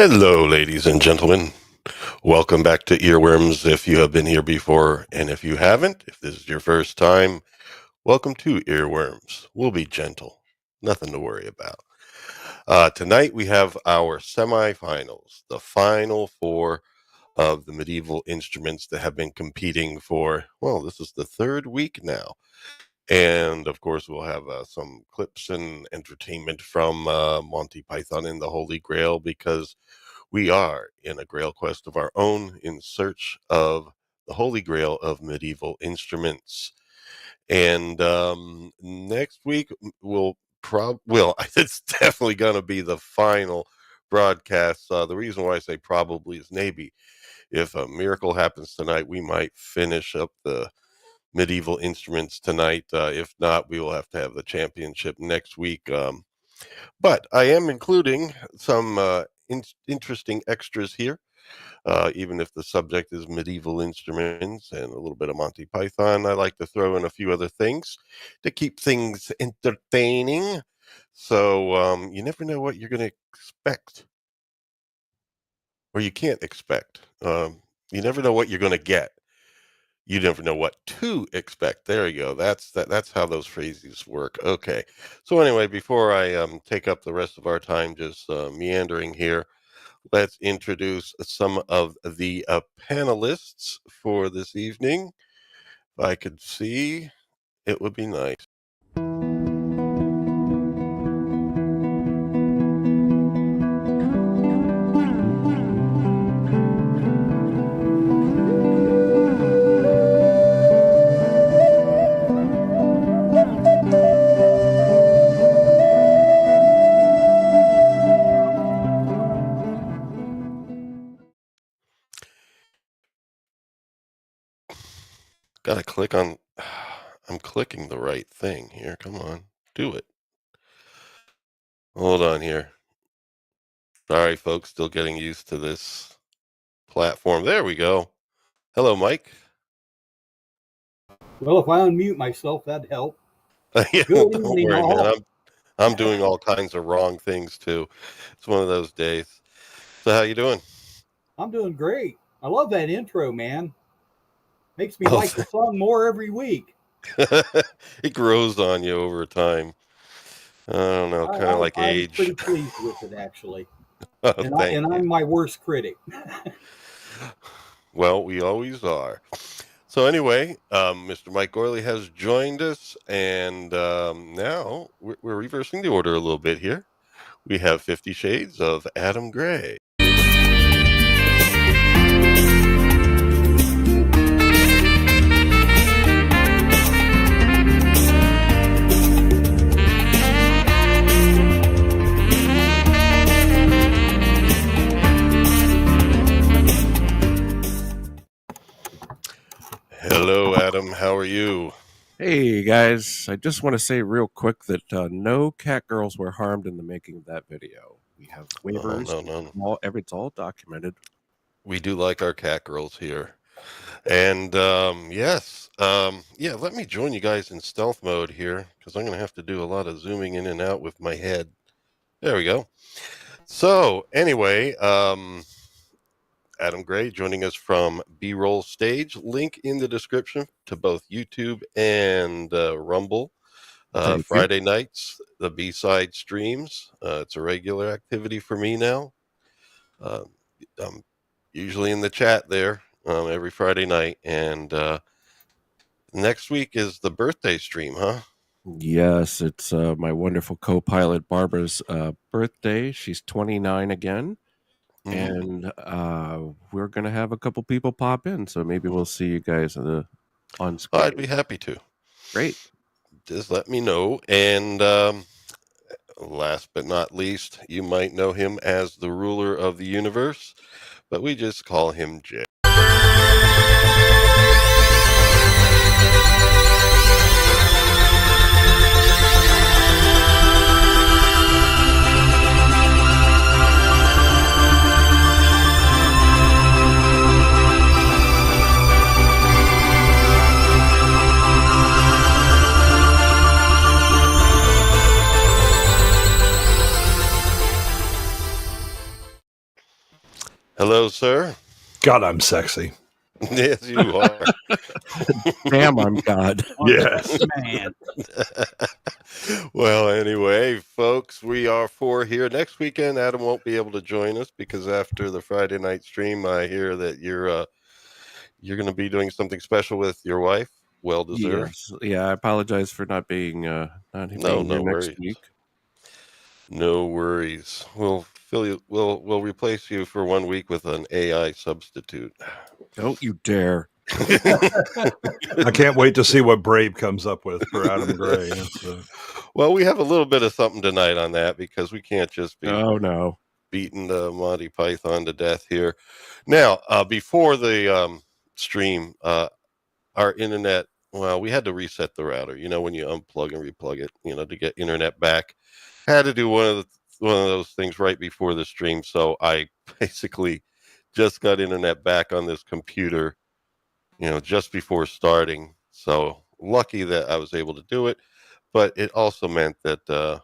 Hello, ladies and gentlemen. Welcome back to Earworms if you have been here before, and if you haven't, if this is your first time, welcome to Earworms. We'll be gentle, nothing to worry about. Tonight we have our semifinals, the final four of the medieval instruments that have been competing for, well, this is the third week now. And of course, we'll have some clips and entertainment from Monty Python and the Holy Grail because we are in a grail quest of our own in search of the Holy Grail of Medieval instruments. And next week it's definitely going to be the final broadcast. The reason why I say probably is maybe if a miracle happens tonight, we might finish up the medieval instruments tonight. If not, we will have to have the championship next week. But I am including some interesting extras here, even if the subject is medieval instruments and a little bit of Monty Python. I like to throw in a few other things to keep things entertaining. So you never know what you're going to expect, or you can't expect. You never know what you're going to get. You never know what to expect. There you go. That's how those phrases work. Okay. So anyway, before I take up the rest of our time just meandering here, let's introduce some of the panelists for this evening. If I could see, it would be nice. Gotta click on, I'm clicking the right thing here. Come on, do it. Hold on here. Sorry, folks, still getting used to this platform. There we go. Hello, Mike. Well, if I unmute myself, that'd help. Yeah, Good don't evening, worry, all. man. I'm doing all kinds of wrong things too. It's one of those days. So how you doing? I'm doing great. I love that intro, man. Makes me like the song more every week. It grows on you over time. I don't know, kind of like I'm age. pretty pleased with it, actually. Oh, And thank you. I'm my worst critic. Well, we always are. So anyway, Mr. Mike Gorley has joined us, and now we're reversing the order a little bit here. We have 50 Shades of Adam Gray. Hello, Adam. How are you? Hey guys, I just want to say real quick that no cat girls were harmed in the making of that video. We have waivers. No. It's all documented. We do like our cat girls here. And yes, yeah, let me join you guys in stealth mode here because I'm going to have to do a lot of zooming in and out with my head. There we go. So anyway, Adam Gray joining us from B-Roll Stage. Link in the description to both YouTube and Rumble. Friday nights, the B-side streams. It's a regular activity for me now. I'm usually in the chat there every Friday night. And next week is the birthday stream, huh? Yes, it's my wonderful co-pilot Barbara's birthday. She's 29 again. And we're going to have a couple people pop in, so maybe we'll see you guys on screen. I'd be happy to. Great. Just let me know. And last but not least, you might know him as the ruler of the universe, but we just call him Jay. Hello, sir. God, I'm sexy. Yes, you are. Damn, I'm God. Yes. Man. Well, anyway, folks, we are 4 here. Next weekend, Adam won't be able to join us because after the Friday night stream, I hear that you're going to be doing something special with your wife. Well deserved. Yes. Yeah, I apologize for not being No here next worries. week. No worries. We'll fill you. We'll replace you for 1 week with an AI substitute. Don't you dare. I can't wait to see what Brave comes up with for Adam Gray. Well, we have a little bit of something tonight on that because we can't just be Oh no. beating the Monty Python to death here. Now, before the stream, our internet. Well, we had to reset the router. You know, when you unplug and replug it, to get internet back. Had to do one of those things right before the stream, so I basically just got internet back on this computer, just before starting. So lucky that I was able to do it, but it also meant that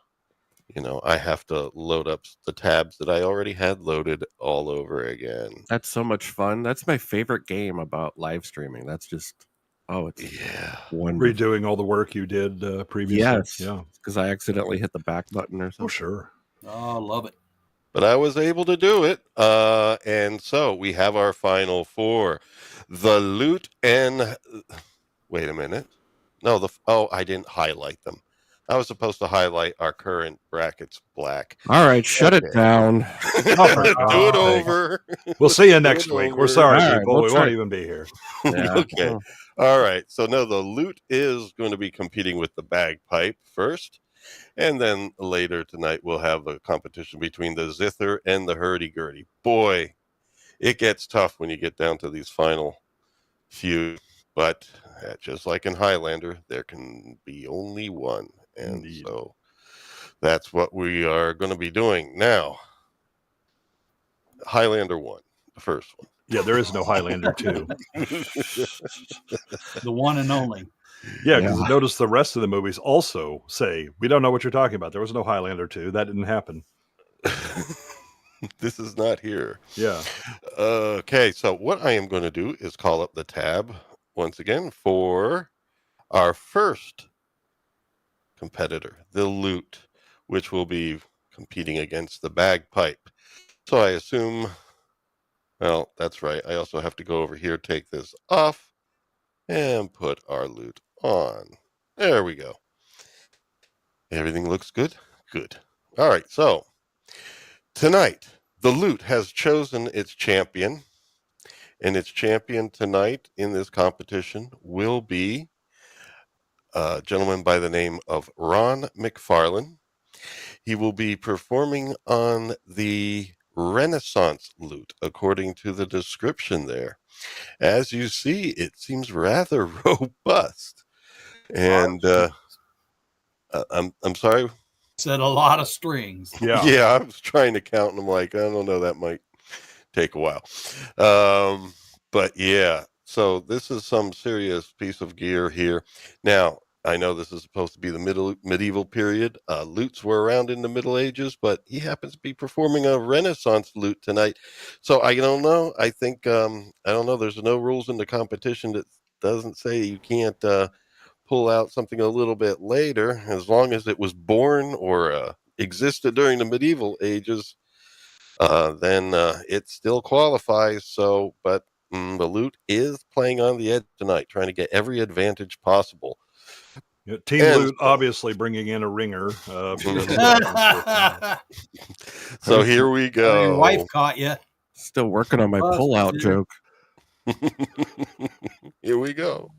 I have to load up the tabs that I already had loaded all over again. That's so much fun. That's my favorite game about live streaming. That's just it's wonderful. Redoing all the work you did previously. Yes. Yeah. Because I accidentally hit the back button or something. Oh, sure. Oh, love it. But I was able to do it. And so we have our final 4. The lute and... Wait a minute. No, I didn't highlight them. I was supposed to highlight our current brackets black. All right, shut it down. Do it over. We'll see you next week. We're sorry, All right, people. we'll We try. won't even be here. Yeah. Okay. All right. So no, the lute is going to be competing with the bagpipe first. And then later tonight, we'll have a competition between the zither and the hurdy-gurdy. Boy, it gets tough when you get down to these final few. But just like in Highlander, there can be only one. And Indeed. So that's what we are going to be doing. Now, Highlander 1, the first one. Yeah, there is no Highlander 2. The one and only. Yeah, because notice the rest of the movies also say, we don't know what you're talking about. There was no Highlander 2. That didn't happen. This is not here. Yeah. Okay, so what I am going to do is call up the tab once again for our first competitor, the lute, which will be competing against the bagpipe. So I assume, well, that's right. I also have to go over here, take this off, and put our lute on. There we go. Everything looks good? Good. All right, so tonight, the lute has chosen its champion, and its champion tonight in this competition will be a gentleman by the name of Ron McFarlane. He will be performing on the Renaissance lute, according to the description there. As you see, it seems rather robust. And I'm sorry. Said a lot of strings. Yeah, I was trying to count, and I'm like, I don't know, that might take a while. But yeah, so this is some serious piece of gear here. Now, I know this is supposed to be the medieval period. Lutes were around in the Middle Ages, but he happens to be performing a Renaissance lute tonight. So I don't know. I think, I don't know. There's no rules in the competition that doesn't say you can't pull out something a little bit later, as long as it was born or existed during the medieval ages. Then it still qualifies. So, but the lute is playing on the edge tonight, trying to get every advantage possible. Yeah, Team Lute obviously bringing in a ringer. So here we go. Your wife caught you. Still working on my pull-out joke. Here we go.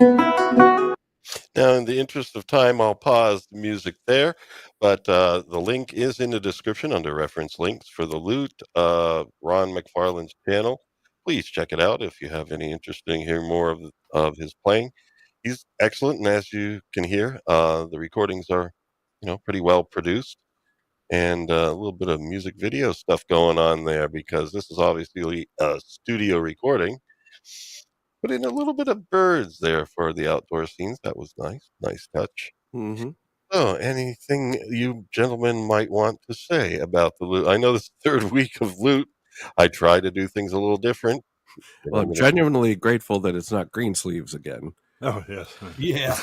Now, in the interest of time, I'll pause the music there, but the link is in the description under reference links for the lute, Ron McFarlane's channel. Please check it out if you have any interest in hearing more of his playing. He's excellent, and as you can hear, the recordings are, pretty well produced, and a little bit of music video stuff going on there because this is obviously a studio recording. Put in a little bit of birds there for the outdoor scenes. That was nice. Nice touch. Mm-hmm. So, anything you gentlemen might want to say about the lute? I know this is the third week of lute. I try to do things a little different. Well, I'm genuinely grateful that it's not green sleeves again. Oh, yes. Yeah.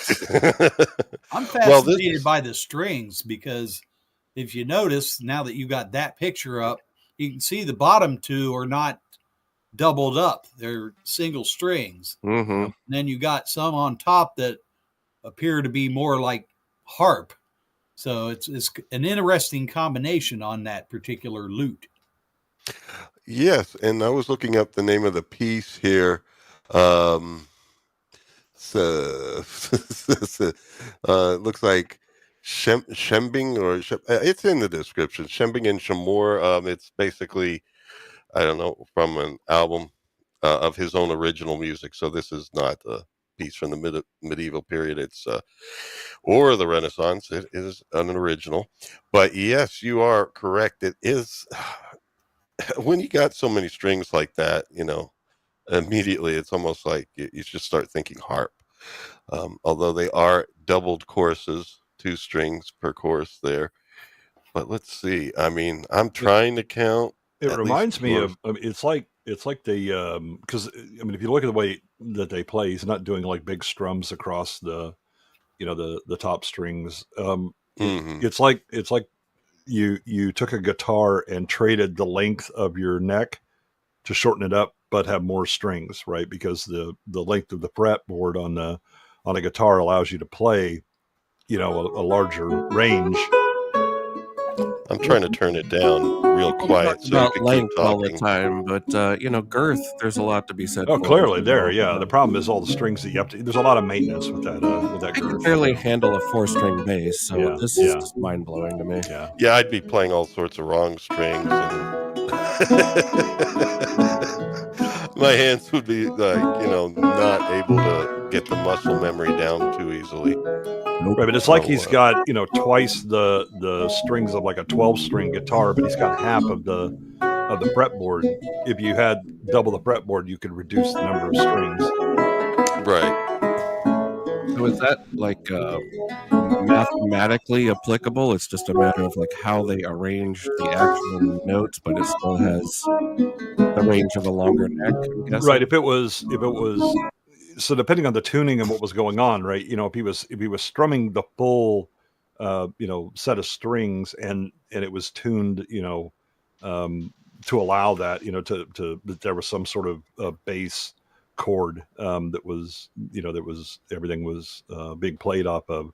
I'm fascinated by the strings because if you notice, now that you got that picture up, you can see the bottom two are not doubled up. They're single strings. Mm-hmm. And then you got some on top that appear to be more like harp. So it's an interesting combination on that particular lute. Yes, and I was looking up the name of the piece here. It looks like Shembing it's in the description. Shembing and Shamor. It's basically, I don't know, from an album of his own original music. So this is not a piece from the medieval period. It's or the Renaissance. It is an original. But yes, you are correct. It is when you got so many strings like that, immediately it's almost like you just start thinking harp. Although they are doubled courses, 2 strings per course there. But let's see. I mean, I'm trying to count. It reminds me of it's like they because I mean, if you look at the way that they play, he's not doing like big strums across the the top strings. It's like you took a guitar and traded the length of your neck to shorten it up, but have more strings, right? Because the length of the fretboard on a guitar allows you to play, a larger range. I'm trying to turn it down real quiet so you can keep all the talking. time, but girth. There's a lot to be said. Oh, clearly there, yeah. The problem is all the strings that you have to. There's a lot of maintenance with that. I can barely handle a 4-string bass, so this is just mind blowing to me. Yeah, I'd be playing all sorts of wrong strings, and my hands would be like, not able to get the muscle memory down too easily. Right, but it's like he's got twice the strings of like a 12-string guitar, but he's got half of the fretboard. If you had double the fretboard, you could reduce the number of strings. Right. So is that like mathematically applicable? It's just a matter of like how they arrange the actual notes, but it still has the range of a longer neck, I'm guessing. Right. If it was so depending on the tuning and what was going on, right? If he was strumming the full set of strings and it was tuned, to allow that, that there was some sort of bass chord that was everything was being played off of,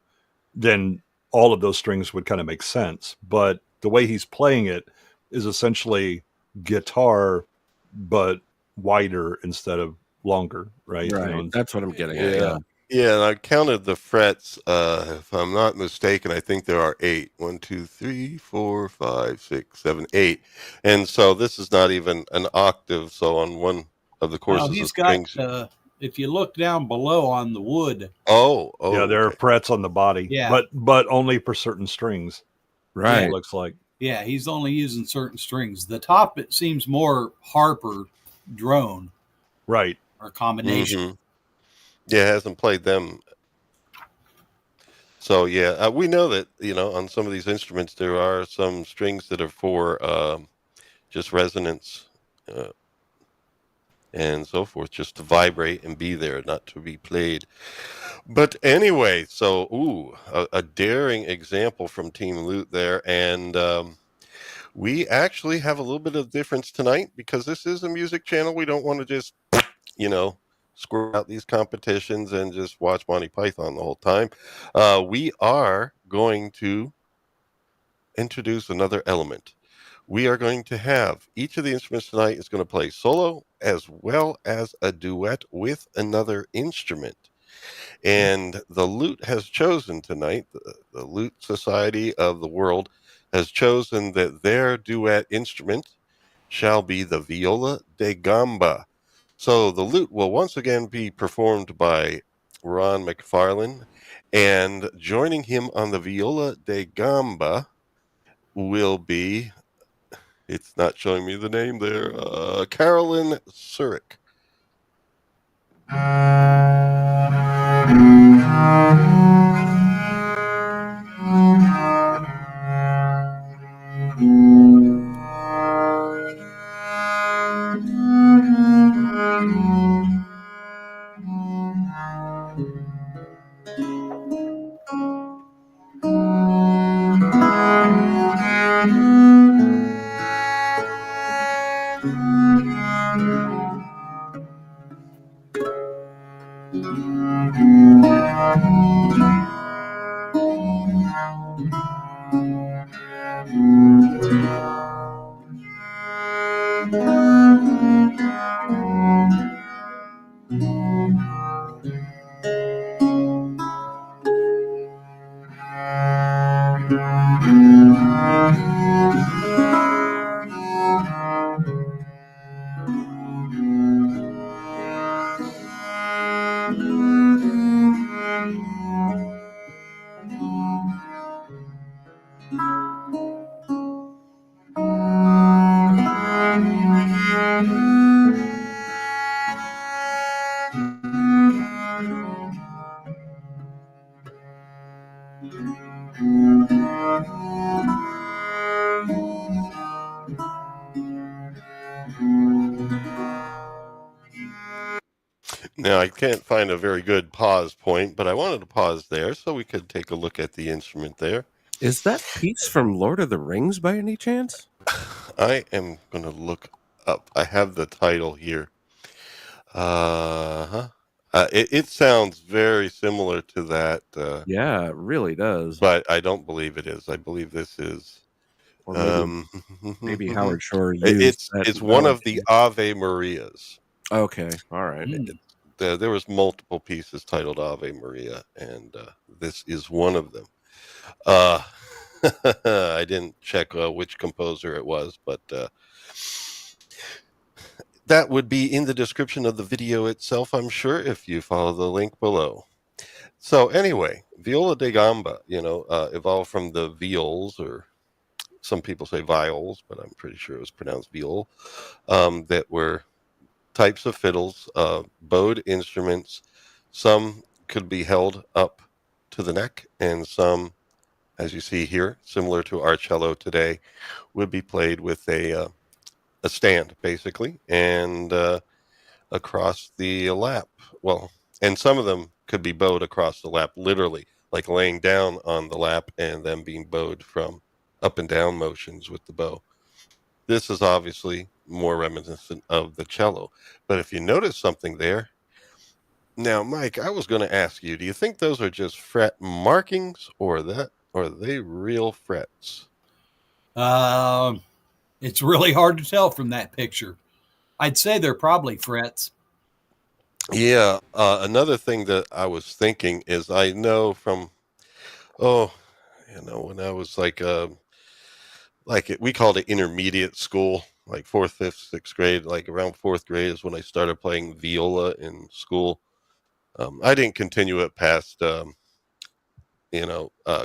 then all of those strings would kind of make sense. But the way he's playing it is essentially guitar, but wider instead of longer, right? Right. That's what I'm getting at. Yeah, and I counted the frets. If I'm not mistaken, I think there are 8. 1, 2, 3, 4, 5, 6, 7, 8. And so this is not even an octave. So on one of the courses of strings, if you look down below on the wood. Oh, yeah, there are frets on the body. Yeah, but only for certain strings. Right. It looks like. Yeah, he's only using certain strings. The top, it seems more harp or drone. Right. Or combination. Mm-hmm. Yeah, hasn't played them. So yeah, we know that on some of these instruments there are some strings that are for just resonance and so forth, just to vibrate and be there, not to be played. But anyway, so a daring example from Team Lute there, and we actually have a little bit of difference tonight because this is a music channel. We don't want to just squirt out these competitions and just watch Monty Python the whole time. We are going to introduce another element. We are going to have each of the instruments tonight is going to play solo as well as a duet with another instrument. And the lute has chosen tonight, the Lute Society of the World has chosen that their duet instrument shall be the viola da gamba. So the lute will once again be performed by Ron McFarlane, and joining him on the viola da gamba will be, it's not showing me the name there, Carolyn Surik. Now, I can't find a very good pause point, but I wanted to pause there so we could take a look at the instrument there. Is that piece from Lord of the Rings by any chance? I am going to look up. I have the title here. It sounds very similar to that. Yeah, it really does. But I don't believe it is. I believe this is. Or maybe Howard Shore used it's one of the Ave Marias. Okay, all right. There was multiple pieces titled Ave Maria, and this is one of them. I didn't check which composer it was, but that would be in the description of the video itself, I'm sure, if you follow the link below. So anyway, viola da gamba, evolved from the viols, or some people say viols, but I'm pretty sure it was pronounced viol, that were types of fiddles, bowed instruments. Some could be held up to the neck, and some, as you see here, similar to our cello today, would be played with a stand, basically, and across the lap. Well, and some of them could be bowed across the lap, literally, like laying down on the lap and then being bowed from up and down motions with the bow. This is obviously more reminiscent of the cello. But if you notice something there, now, Mike, I was going to ask you, do you think those are just fret markings, or are they real frets? It's really hard to tell from that picture. I'd say they're probably frets. Yeah. Another thing that I was thinking is, I know from, when I was we called it intermediate school, like 4th, 5th, 6th grade, like around 4th grade is when I started playing viola in school. I didn't continue it past,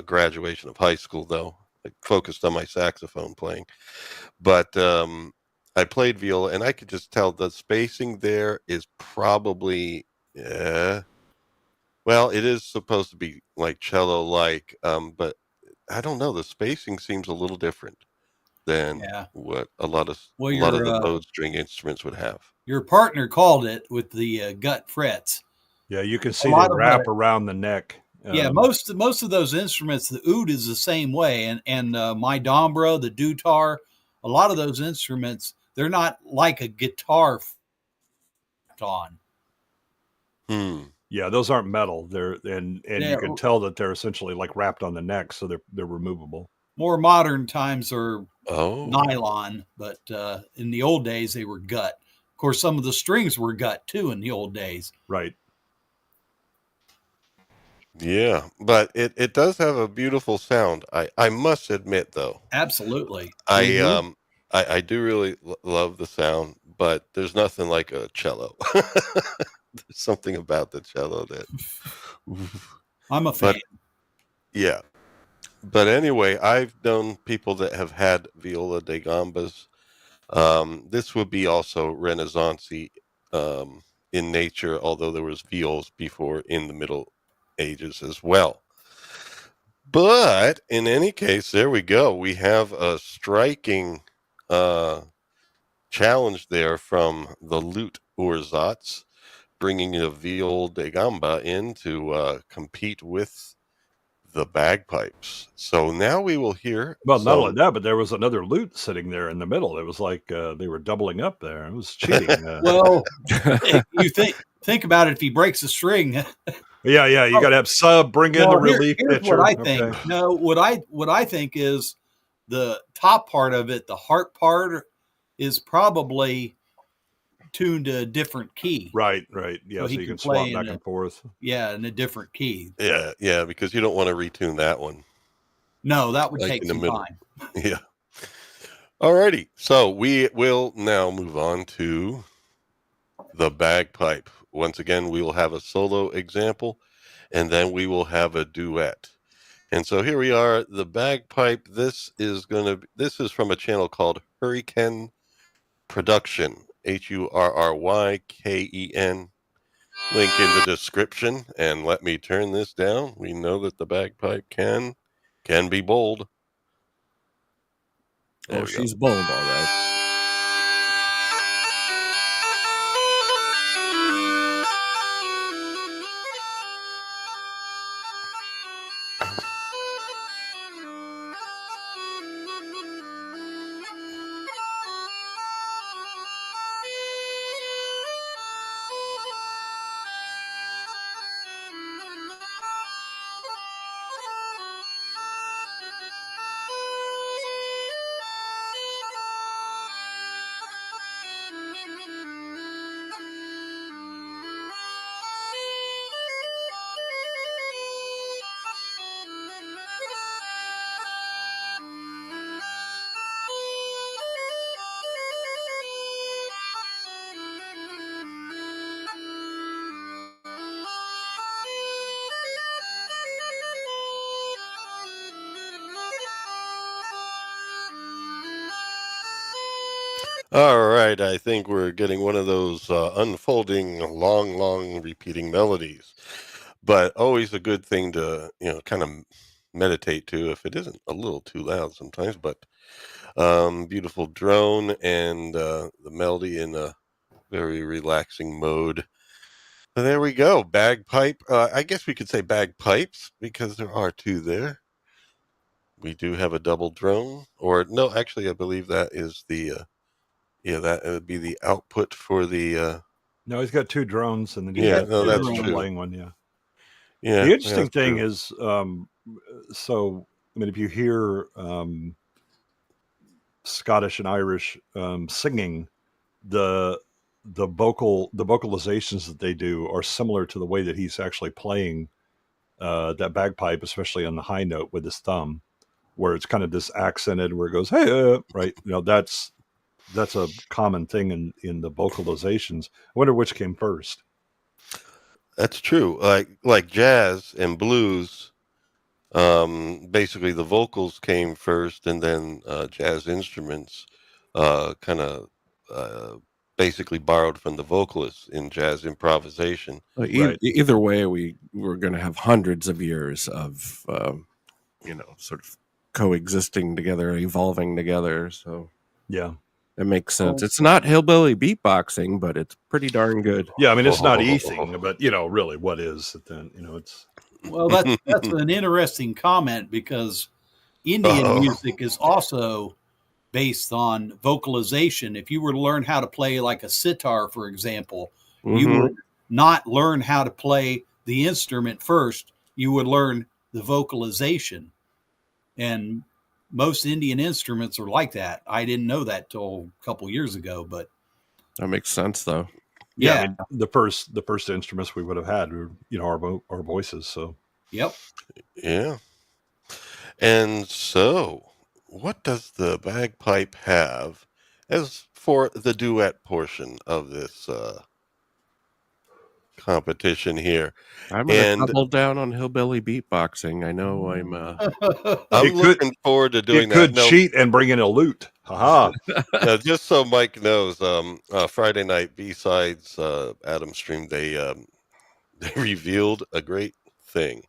graduation of high school, though. I focused on my saxophone playing. But I played viola, and I could just tell the spacing there is probably, well, it is supposed to be like cello-like, but I don't know. The spacing seems a little different than what a lot of the bowed string instruments would have. Your partner called it with the gut frets. Yeah, you can see the wrap around the neck. Yeah, most of those instruments, the oud is the same way, and my dobro, the dutar, a lot of those instruments, they're not like a guitar on. Yeah, those aren't metal. You can tell that they're essentially like wrapped on the neck, so they're removable. More modern times are nylon, but in the old days they were gut. Of course, some of the strings were gut too in the old days. Right. Yeah, but it does have a beautiful sound. I must admit, though. Absolutely. I do really love the sound, but there's nothing like a cello. There's something about the cello that. I'm a fan. But yeah. But anyway, I've known people that have had viola da gambas. This would be also Renaissance-y in nature, although there was viols before in the Middle Ages as well. But in any case, there we go. We have a striking challenge there from the lute Urzats, bringing a viol da gamba in to compete with the bagpipes. So now we will hear. Well, not only that, but there was another lute sitting there in the middle. It was like they were doubling up there. It was cheating. Well, you think about it. If he breaks a string, yeah, you got to have sub. Bring in the relief here's pitcher. What I think. Okay. No, what I think is the top part of it, the heart part, is probably tuned to a different key. Right. Yeah, so you can swap back and forth. Yeah, in a different key. Yeah, because you don't want to retune that one. No, that would take some time. Yeah. Alrighty, so we will now move on to the bagpipe. Once again, we will have a solo example, and then we will have a duet. And so here we are, the bagpipe. This is from a channel called Hurricane Production, Hurryken. Link in the description, and let me turn this down. We know that the bagpipe can be bold. She's bold, all right. All right, I think we're getting one of those unfolding, long repeating melodies. But always a good thing to, kind of meditate to, if it isn't a little too loud sometimes. But beautiful drone and the melody in a very relaxing mode. So there we go, bagpipe. I guess we could say bagpipes because there are two there. We do have a double drone, or no, actually, I believe that is the. That would be the output for the. No, he's got two drones, and then that's true. Playing one, yeah. Yeah. The interesting thing is, so I mean, if you hear Scottish and Irish singing, the vocalizations that they do are similar to the way that he's actually playing that bagpipe, especially on the high note with his thumb, where it's kind of this accented, where it goes, hey, right? That's a common thing in the vocalizations. I wonder which came first. That's true. Like jazz and blues, basically the vocals came first, and then jazz instruments kind of basically borrowed from the vocalists in jazz improvisation. Either way, we're going to have hundreds of years of sort of coexisting together, evolving together. So yeah. It makes sense. It's not hillbilly beatboxing, but it's pretty darn good. Yeah, I mean, it's not easing, but really, what is it then? It's. Well, that's an interesting comment, because Indian music is also based on vocalization. If you were to learn how to play like a sitar, for example, you would not learn how to play the instrument first. You would learn the vocalization, and most Indian instruments are like that. I didn't know that till a couple years ago, but that makes sense, though. Yeah, I mean, the first instruments we would have had were, our voices. So Yep. Yeah. And so, what does the bagpipe have as for the duet portion of this competition here? I'm going to And double down on hillbilly beatboxing. I know I'm It could looking forward to doing it that. could No, cheat and bring in a lute. Haha. just so Mike knows, Friday night B-sides, Adam stream, they revealed a great thing.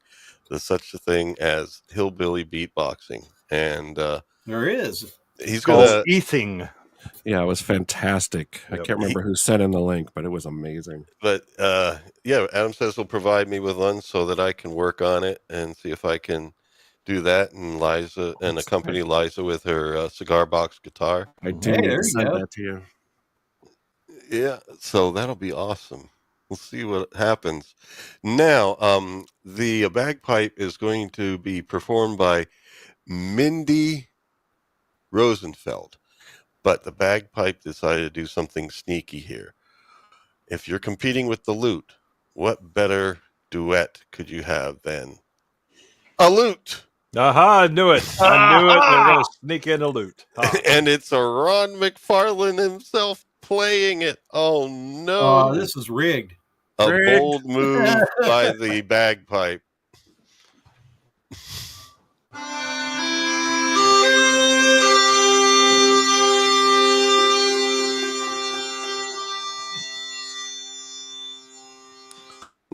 There's such a thing as hillbilly beatboxing, and There is. he's Called gonna. ething. Yeah, it was fantastic. I Yep. can't remember who sent in the link, but it was amazing. But yeah, Adam says he'll provide me with one so that I can work on it and see if I can do that, and Liza and accompany Liza with her cigar box guitar. I do Hey, need there to you send go. that to you. Yeah, so that'll be awesome. We'll see what happens. Now, the bagpipe is going to be performed by Mindy Rosenfeld, but the bagpipe decided to do something sneaky here. If you're competing with the lute, what better duet could you have than a lute? Aha, I knew it. I knew it. They were going to sneak in a lute. Ha. And it's a Ron McFarlane himself playing it. Oh no. This is rigged. A Rigged. bold move by the bagpipe.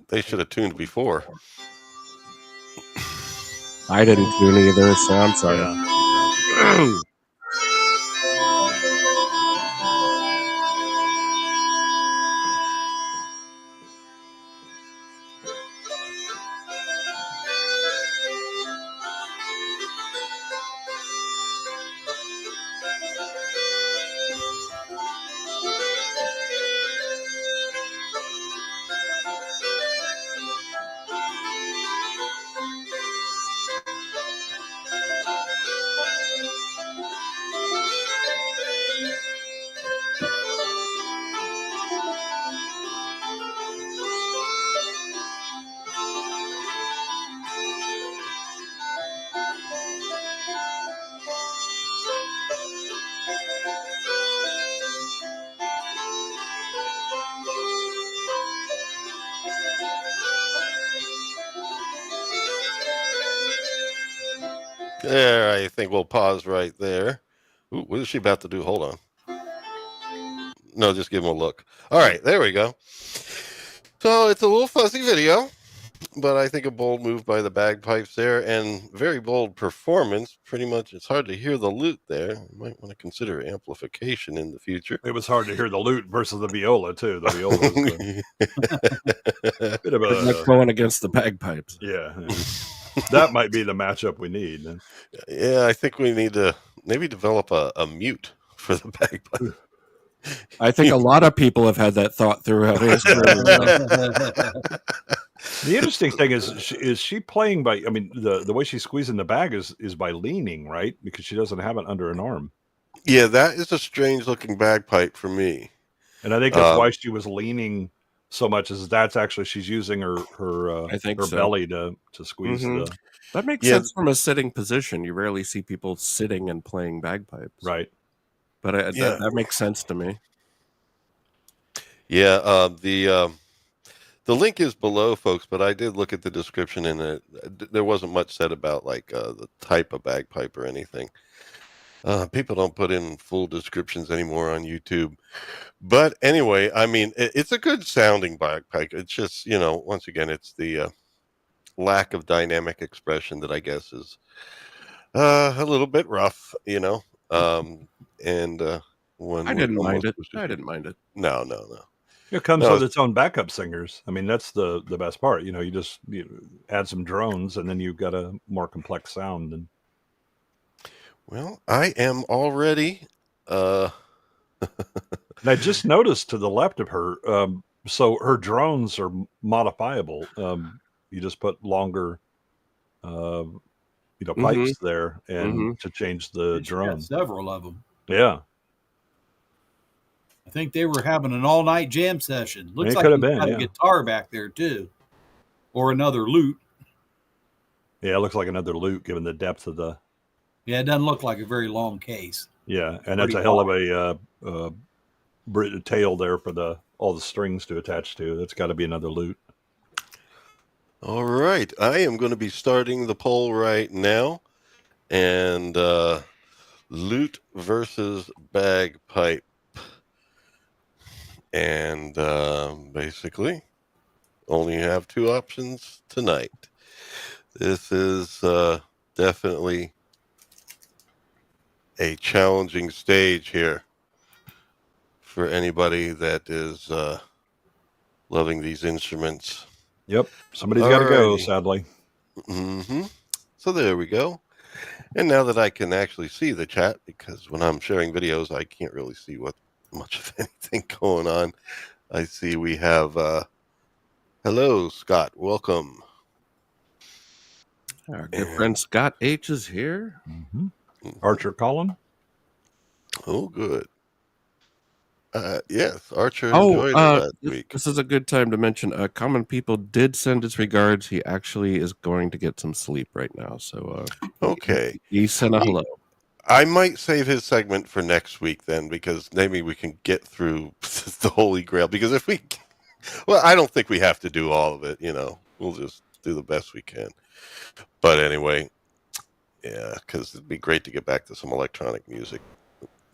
They should have tuned before. I didn't tune either, so I'm sorry. Yeah. There, I think we'll pause right there. Ooh, what is she about to do? Hold on. No, just give him a look. All right, there we go. So it's a little fuzzy video, but I think a bold move by the bagpipes there, and very bold performance. Pretty much, it's hard to hear the lute there. You might want to consider amplification in the future. It was hard to hear the lute versus the viola, too. The viola was a bit of Like going against the bagpipes. Yeah. That might be the matchup we need. Yeah, I think we need to maybe develop a mute for the bagpipe. I think a lot of people have had that thought throughout history. The interesting thing is she playing by? I mean, the way she's squeezing the bag is by leaning, right? Because she doesn't have it under an arm. Yeah, that is a strange looking bagpipe for me. And I think that's why she was leaning so much. Is that's actually she's using her I think her so. belly to squeeze the. That makes sense from a sitting position. You rarely see people sitting and playing bagpipes, right? But that makes sense to me. Yeah, the link is below, folks, but I did look at the description, and there wasn't much said about like the type of bagpipe or anything. People don't put in full descriptions anymore on YouTube. But anyway, I mean, it's a good sounding bagpipe. It's just, once again, it's the lack of dynamic expression that I guess is a little bit rough, and when I didn't mind it. I didn't mind it. No. It comes with its own backup singers. I mean, that's the best part. You just add some drones, and then you've got a more complex sound. And well, I am already. And I just noticed to the left of her, so her drones are modifiable. You just put longer, pipes there, and to change the drone. Several of them. Yeah. I think they were having an all-night jam session. Looks It like could have he's been, got a guitar back there too, or another lute. Yeah, it looks like another lute given the depth of the. Yeah, it doesn't look like a very long case. Yeah, and that's a hell of a tail there for all the strings to attach to. That's got to be another lute. All right, I am going to be starting the poll right now, and lute versus bagpipe, and basically only have two options tonight. This is definitely a challenging stage here for anybody that is loving these instruments. Yep, somebody's got to go, sadly. Mm-hmm. So there we go. And now that I can actually see the chat, because when I'm sharing videos, I can't really see what much of anything going on. I see we have, hello, Scott. Welcome. Our good friend Scott H is here. Mm-hmm. Archer Colin. Oh, good. Yes, Archer enjoyed it last week. This is a good time to mention Common People did send his regards. He actually is going to get some sleep right now. So okay. He sent a hello. I might save his segment for next week then, because maybe we can get through the Holy Grail. Because if we, well, I don't think we have to do all of it. We'll just do the best we can. But anyway, yeah, because it'd be great to get back to some electronic music.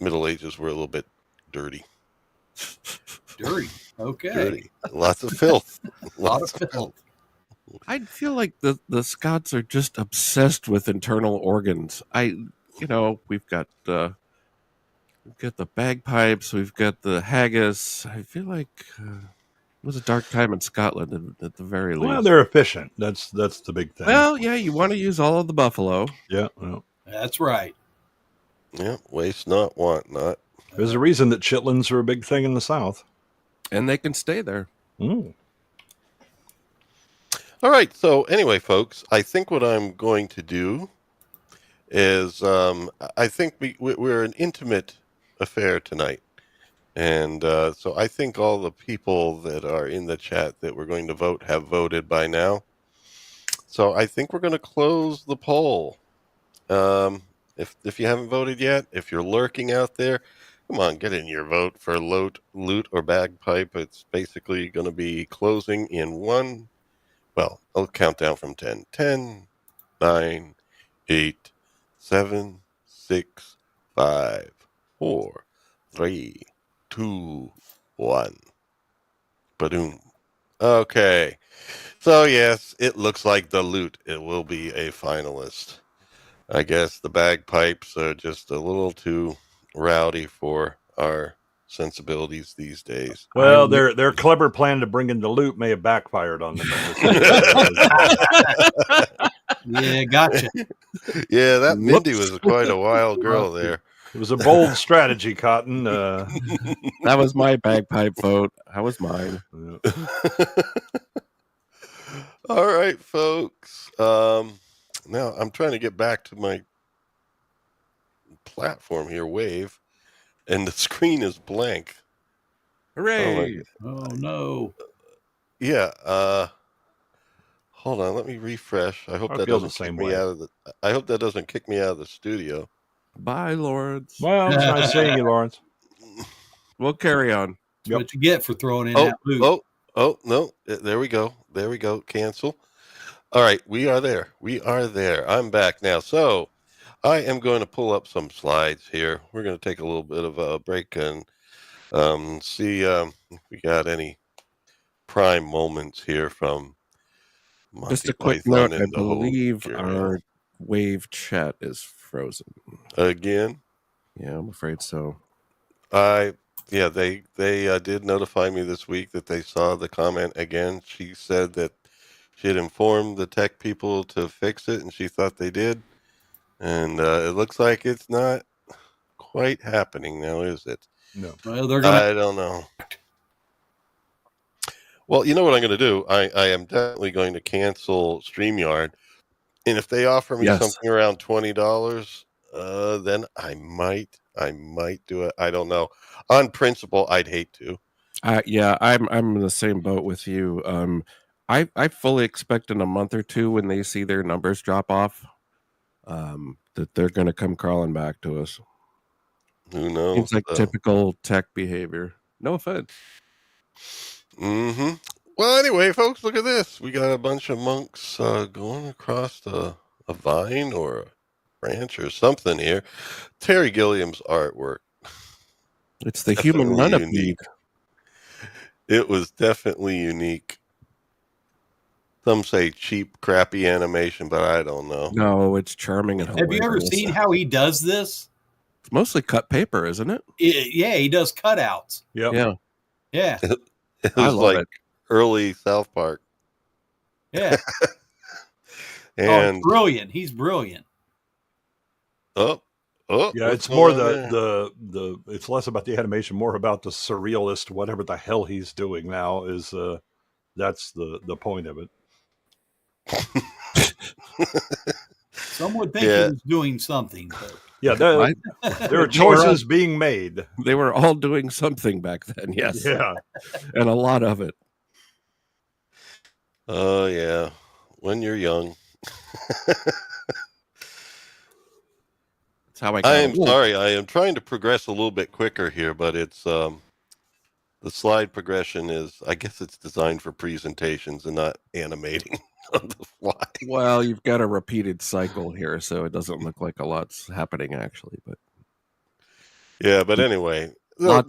Middle Ages were a little bit dirty. Dirty. Okay. Dirty. Lots of filth. Lots of filth. I feel like the Scots are just obsessed with internal organs. We've got the bagpipes, we've got the haggis. I feel like it was a dark time in Scotland at the very least. Well, they're efficient. That's the big thing. Well, yeah, you want to use all of the buffalo. Yeah, well. That's right. Yeah, waste not, want not. There's a reason that chitlins are a big thing in the South. And they can stay there. Mm. All right. So anyway, folks, I think what I'm going to do is I think we're an intimate affair tonight. And so I think all the people that are in the chat that we're going to vote have voted by now. So I think we're going to close the poll. If you haven't voted yet, if you're lurking out there, come on, get in your vote for lute or bagpipe. It's basically going to be closing in one. Well, I'll count down from 10. 10, 9, 8, 7, 6, 5, 4, 3, 2, 1. Badoom. Okay. So, yes, it looks like the lute. It will be a finalist. I guess the bagpipes are just a little too rowdy for our sensibilities these days. Well, their clever plan to bring in the lute may have backfired on them. Yeah, gotcha. Yeah, that Mindy was quite a wild girl there. It was a bold strategy, Cotton. That was my bagpipe vote. That was mine. All right, folks. Now I'm trying to get back to my platform here, Wave, and the screen is blank. Hooray! Oh no. Yeah. Hold on. Let me refresh. I hope that doesn't kick me out of the. I hope that doesn't kick me out of the studio. Bye, Lawrence. Well, it's nice seeing you, Lawrence. We'll carry on. That's what you get for throwing in that loop. Oh, no. There we go. There we go. Cancel. All right. We are there. We are there. I'm back now. So I am going to pull up some slides here. We're going to take a little bit of a break and see if we got any prime moments here from Monty. Just a quick note, I believe our Wave chat is frozen. Again? Yeah, I'm afraid so. They did notify me this week that they saw the comment again. She said that she had informed the tech people to fix it, and she thought they did. And it looks like it's not quite happening now, is it? No. Well, I don't know. Well, you know what I'm going to do? I am definitely going to cancel StreamYard. And if they offer me something around $20, then I might do it. I don't know. On principle, I'd hate to. Yeah, I'm in the same boat with you. I fully expect in a month or two when they see their numbers drop off, that they're going to come crawling back to us. Who knows? Seems like typical tech behavior. No offense. Mm-hmm. Well, anyway, folks, look at this. We got a bunch of monks going across a vine or a branch or something here. Terry Gilliam's artwork. It's the human runapede. It was definitely unique. Some say cheap, crappy animation, but I don't know. No, it's charming and hilarious. Have you ever seen how he does this? It's mostly cut paper, isn't it? Yeah, he does cutouts. Yep. Yeah. Yeah. It was like early South Park. Yeah. And brilliant. He's brilliant. Yeah, it's more the it's less about the animation, more about the surrealist, whatever the hell he's doing now is that's the point of it. Some would think he was doing something, but yeah, there are choices being made. They were all doing something back then, yes. Yeah. And a lot of it. Oh, yeah. When you're young. That's how I am sorry. I am trying to progress a little bit quicker here, but it's the slide progression is, I guess it's designed for presentations and not animating on the fly. Well, you've got a repeated cycle here, so it doesn't look like a lot's happening actually, but yeah, but anyway, the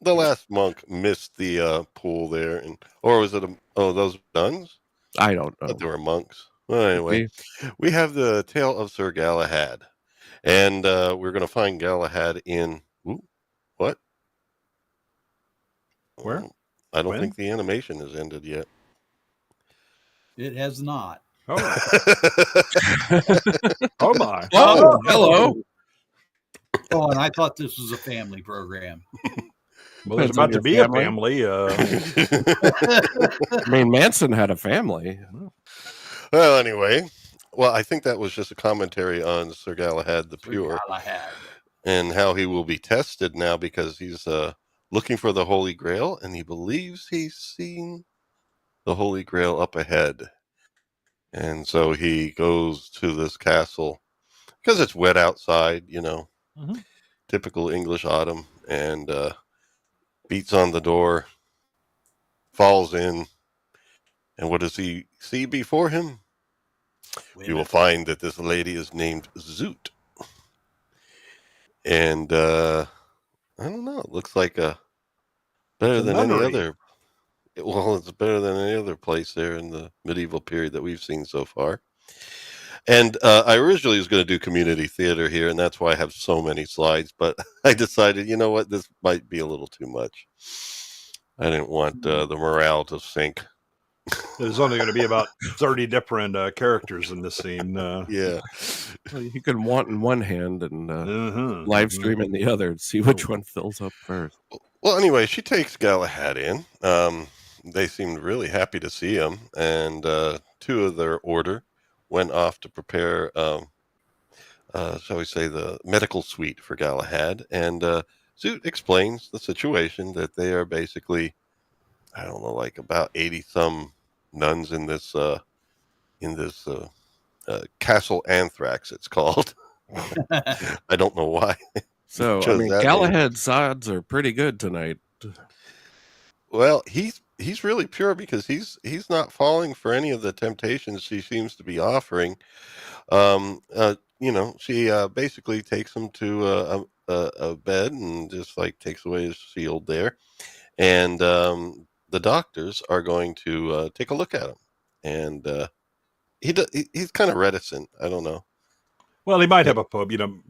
last monk missed the pool there, or was it those nuns? I don't know. But they were monks. Well, anyway, we have the tale of Sir Galahad, and we're going to find Galahad in what? Where? I don't think the animation has ended yet. It has not. Oh, oh my! Oh, hello. Oh, and I thought this was a family program. Well, there's about to be a family. I mean, Manson had a family. Well, anyway, I think that was just a commentary on Sir Galahad the Pure, and how he will be tested now because he's looking for the Holy Grail, and he believes he's seen the Holy Grail up ahead. And so he goes to this castle because it's wet outside, typical English autumn, and beats on the door, falls in, and what does he see before him? You will find that this lady is named Zoot. And I don't know, it looks like better than any other. Well, it's better than any other place there in the medieval period that we've seen so far. And I originally was going to do community theater here, and that's why I have so many slides. But I decided, you know what, this might be a little too much. I didn't want the morale to sink. There's only going to be about 30 different characters in this scene. Yeah. Well, you can want in one hand and live stream in the other and see which one fills up first. Well, anyway, she takes Galahad in. They seemed really happy to see him, and two of their order went off to prepare, shall we say, the medical suite for Galahad. And Zoot explains the situation, that they are basically, I don't know, like about 80-some nuns in this Castle Anthrax, it's called. I don't know why. So, I mean, Galahad's odds are pretty good tonight. Well, he's really pure because he's not falling for any of the temptations she seems to be offering. She basically takes him to a bed and just like takes away his shield there, and the doctors are going to take a look at him, and he's kind of reticent. I don't know. Well, he might have a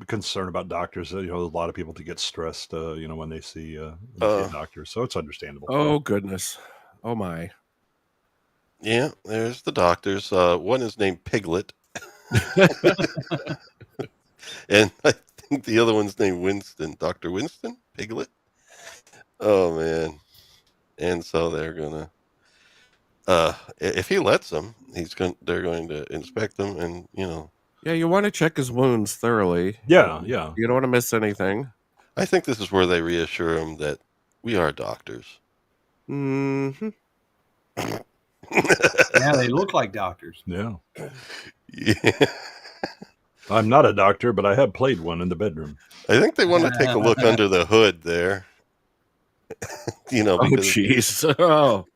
concern about doctors. A lot of people get stressed, when they see a doctor. So it's understandable. Oh, goodness. Oh, my. Yeah, there's the doctors. One is named Piglet. And I think the other one's named Winston. Dr. Winston? Piglet? Oh, man. And so they're going to, if he lets them, they're going to inspect them and, Yeah, you want to check his wounds thoroughly. Yeah. You don't want to miss anything. I think this is where they reassure him that we are doctors. Mm-hmm. Yeah, they look like doctors. Yeah. Yeah. I'm not a doctor, but I have played one in the bedroom. I think they want to take a look under the hood there. Because jeez. Oh.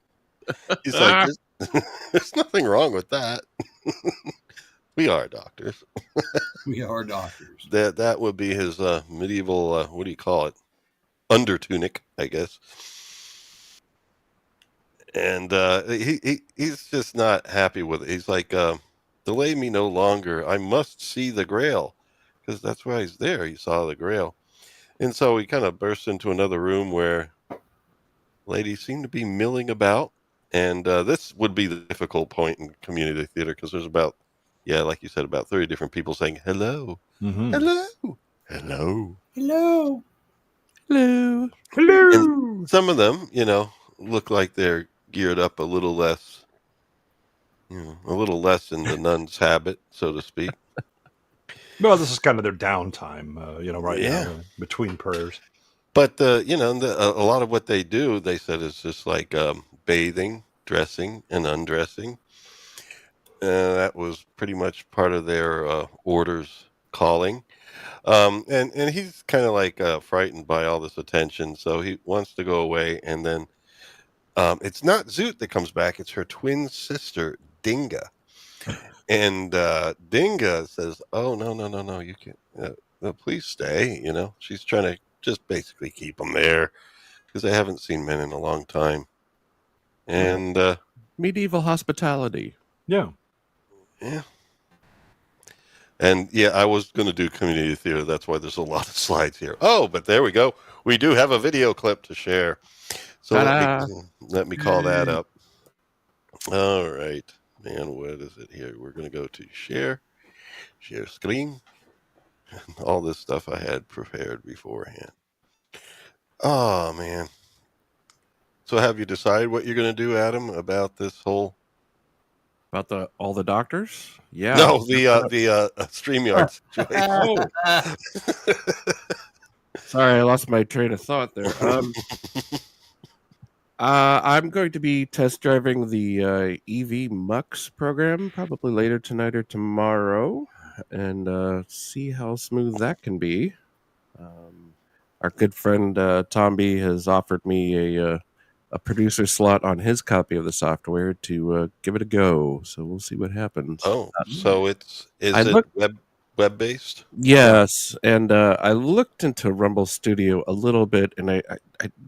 he's like, there's nothing wrong with that. We are doctors. We are doctors. That would be his medieval, what do you call it? Under tunic, I guess. And he's just not happy with it. He's like, delay me no longer. I must see the Grail. Because that's why he's there. He saw the Grail. And so he kind of bursts into another room where ladies seem to be milling about. And this would be the difficult point in community theater because there's about, like you said, about 30 different people saying, hello, hello, hello, hello, hello, hello. And some of them, look like they're geared up a little less, in the nun's habit, so to speak. Well, this is kind of their downtime, right now between prayers. But a lot of what they do, they said, is just like bathing, dressing, and undressing. That was pretty much part of their orders calling. And he's kind of like frightened by all this attention, so he wants to go away. And then it's not Zoot that comes back; it's her twin sister, Dinga. And Dinga says, "Oh no, you can't. No, please stay." She's trying to just basically keep them there because they haven't seen men in a long time. And medieval hospitality. Yeah. And I was going to do community theater. That's why there's a lot of slides here. Oh, but there we go. We do have a video clip to share. So let me call that up. All right. Man, what is it here? We're going to go to share screen. All this stuff I had prepared beforehand. Oh, man. So have you decided what you're going to do, Adam, about this whole... About all the doctors? Yeah. No, the StreamYard situation. Sorry, I lost my train of thought there. I'm going to be test driving the EV Mux program probably later tonight or tomorrow and see how smooth that can be. Our good friend Tomby has offered me a producer slot on his copy of the software to give it a go. So we'll see what happens. Oh, so is it web-based? Yes, and I looked into Rumble Studio a little bit, and it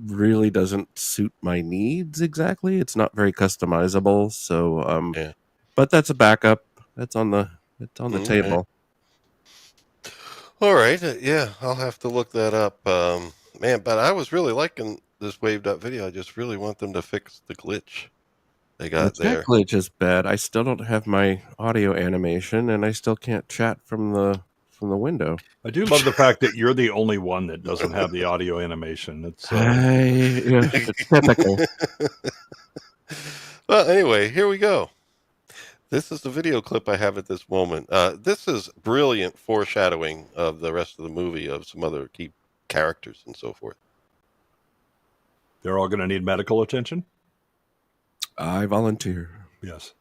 really doesn't suit my needs exactly. It's not very customizable, so but that's a backup. That's on the table. All right, I'll have to look that up. Man, but I was really liking this waved up video. I just really want them to fix the glitch they got there. That glitch is bad. I still don't have my audio animation, and I still can't chat from the window. I do love the fact that you're the only one that doesn't have the audio animation. It's typical. Well, anyway, here we go. This is the video clip I have at this moment. This is brilliant foreshadowing of the rest of the movie, of some other key characters and so forth. They're all going to need medical attention? I volunteer. Yes.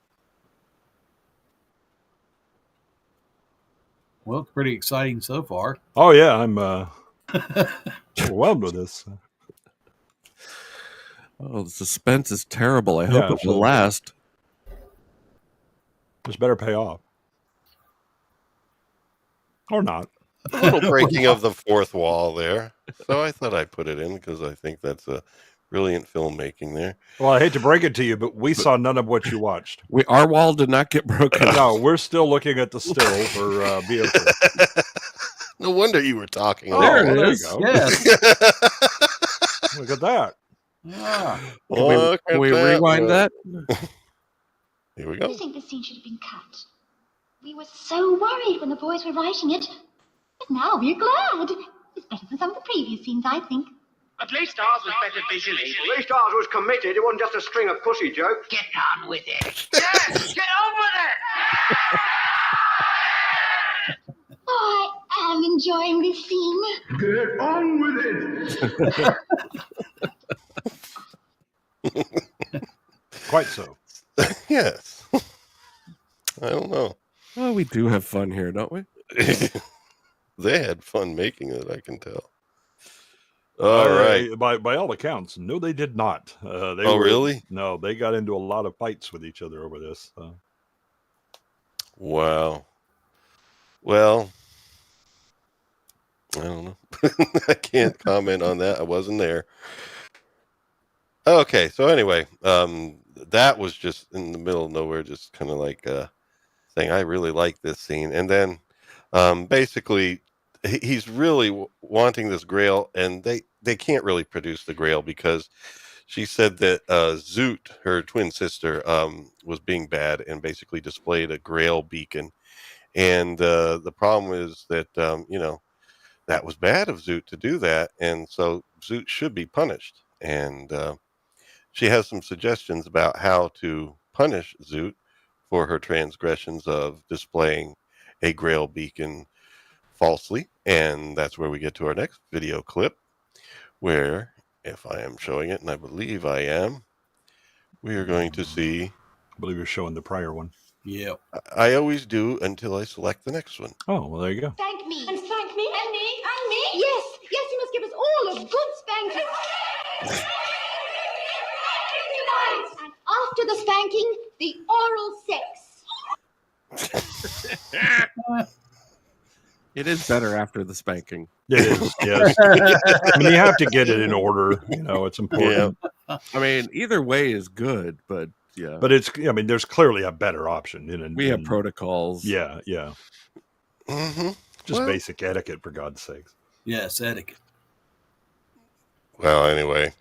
Well, it's pretty exciting so far. Oh, yeah. I'm overwhelmed with this. Oh, the suspense is terrible. I hope it will last. This better pay off. Or not. A little breaking of the fourth wall there. So I thought I'd put it in because I think that's a brilliant filmmaking there. Well, I hate to break it to you, but we saw none of what you watched. Our wall did not get broken. No, we're still looking at the still for VO2. No wonder you were talking. There it is. You go. Yes. Look at that. Yeah. Can we rewind that? Here we go. I think the scene should have been cut. We were so worried when the boys were writing it. But now we're glad. It's better than some of the previous scenes, I think. At least ours was better visually. At least ours was committed. It wasn't just a string of pussy jokes. Get on with it. Yes, get on with it. Oh, I am enjoying this scene. Get on with it. Quite so. Yes. I don't know. Well, we do have fun here, don't we? They had fun making it, I can tell. All right. By all accounts, no, they did not. Really? No, they got into a lot of fights with each other over this. Wow. Well, I don't know. I can't comment on that. I wasn't there. Okay, so anyway, that was just in the middle of nowhere, just kind of like saying I really like this scene, and then basically he's really wanting this Grail, and they can't really produce the Grail because she said that Zoot, her twin sister, was being bad and basically displayed a Grail beacon, and the problem is that that was bad of Zoot to do that, and so Zoot should be punished, and she has some suggestions about how to punish Zoot for her transgressions of displaying a Grail beacon falsely. And that's where we get to our next video clip, where, if I am showing it, and I believe I am, we are going to see... I believe you're showing the prior one. Yep. I always do until I select the next one. Oh, well, there you go. Thank me. And thank me. And me. And me. Yes. Yes, you must give us all a good spanking. And after the spanking, the oral sex. It is better after the spanking. It is, yes. I mean, you have to get it in order. It's important. Yeah. I mean, either way is good, but yeah. But there's clearly a better option. We have protocols. Yeah, yeah. Mm-hmm. Just basic etiquette, for God's sakes. Yes, etiquette. Well, anyway,